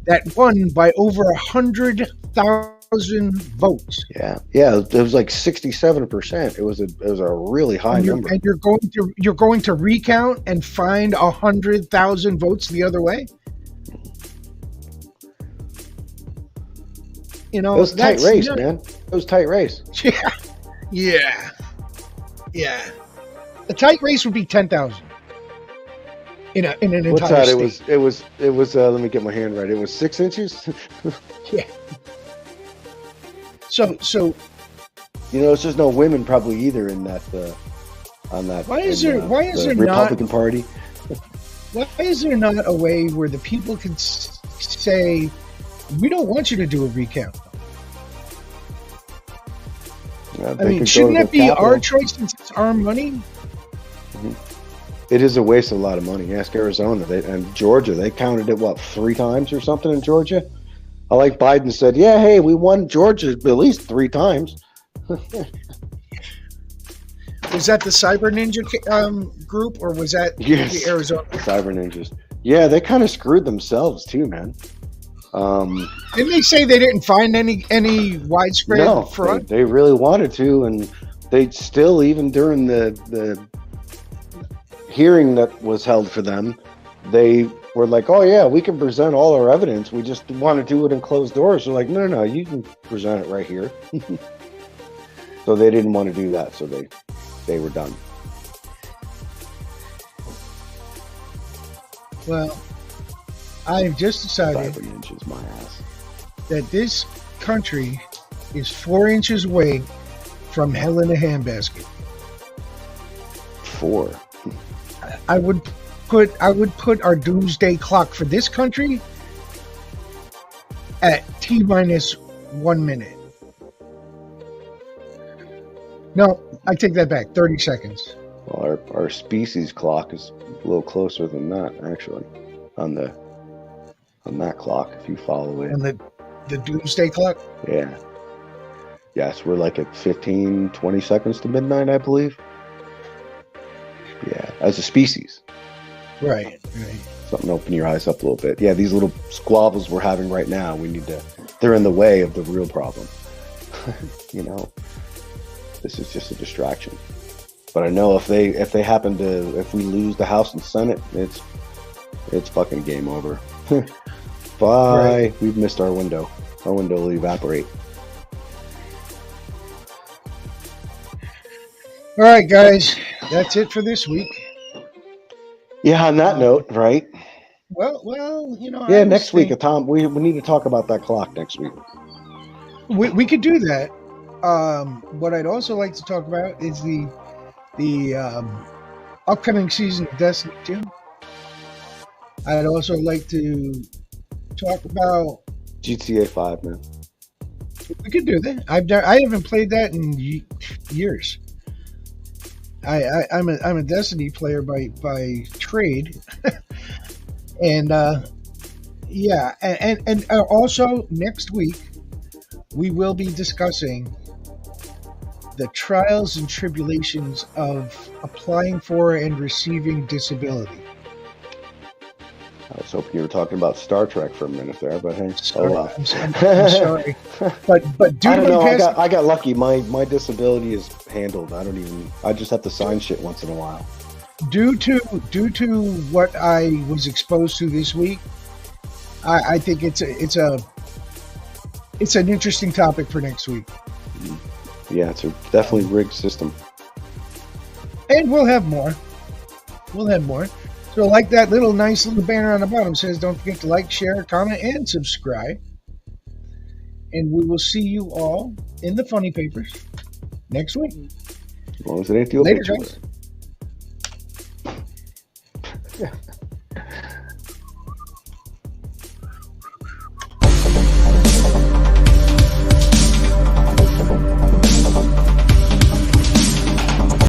that won by over 100,000 votes. Yeah, it was like 67%. It was a really high number. And you're going to recount and find 100,000 votes the other way. You know, it was a tight race, man. It was a tight race. Yeah. A tight race would be 10,000. In an entire What's that? state. It was. Let me get my hand right. It was 6 inches. Yeah. So. You know, it's just no women probably either in that. On that. Why is there Republican Party? Why is there not a way where the people can say, "We don't want you to do a recount"? I mean, shouldn't that be our choice since it's our money? Mm-hmm. It is a waste of a lot of money. Ask Arizona and Georgia. They counted it, 3 times or something in Georgia? I like Biden said, yeah, hey, we won Georgia at least 3 times. Was that the Cyber Ninja group or was that the Arizona? Cyber Ninjas. Yeah, they kind of screwed themselves too, man. Didn't they say they didn't find any widespread fraud? They really wanted to, and they still, even during the hearing that was held for them, they were like, "Oh yeah, we can present all our evidence. We just want to do it in closed doors." They're like, "No, you can present it right here." So they didn't want to do that, so they were done. Well, I have just decided my ass. that this country is 4 inches away from hell in a handbasket. 4. I would put our doomsday clock for this country at T-minus 1 minute. No, I take that back. 30 seconds. Well, our species clock is a little closer than that, actually, on that clock, if you follow it. And the doomsday clock? Yeah. Yes, we're like at 15, 20 seconds to midnight, I believe. Yeah, as a species. Right. Something to open your eyes up a little bit. Yeah, these little squabbles we're having right now, they're in the way of the real problem. This is just a distraction. But I know if we lose the House and Senate, it's fucking game over. Bye. Right. We've missed our window. Our window will evaporate. All right, guys. That's it for this week. Yeah, on that note, right? Well, Yeah, next week, Tom, we need to talk about that clock next week. We could do that. What I'd also like to talk about is the upcoming season of Destiny 2. I'd also like to talk about GTA 5, man. We could do that. I haven't played that in years. I'm a Destiny player by trade, and and also next week we will be discussing the trials and tribulations of applying for and receiving disability. I was hoping you were talking about Star Trek for a minute there, but hey, I'm sorry. But I don't know. I got lucky. My disability is handled. I just have to sign shit once in a while. Due to what I was exposed to this week, I think it's an interesting topic for next week. Yeah, it's a definitely rigged system. And we'll have more. So like that nice little banner on the bottom says, don't forget to like, share, comment, and subscribe. And we will see you all in the Funny Papers next week. As long as it ain't the Later, guys.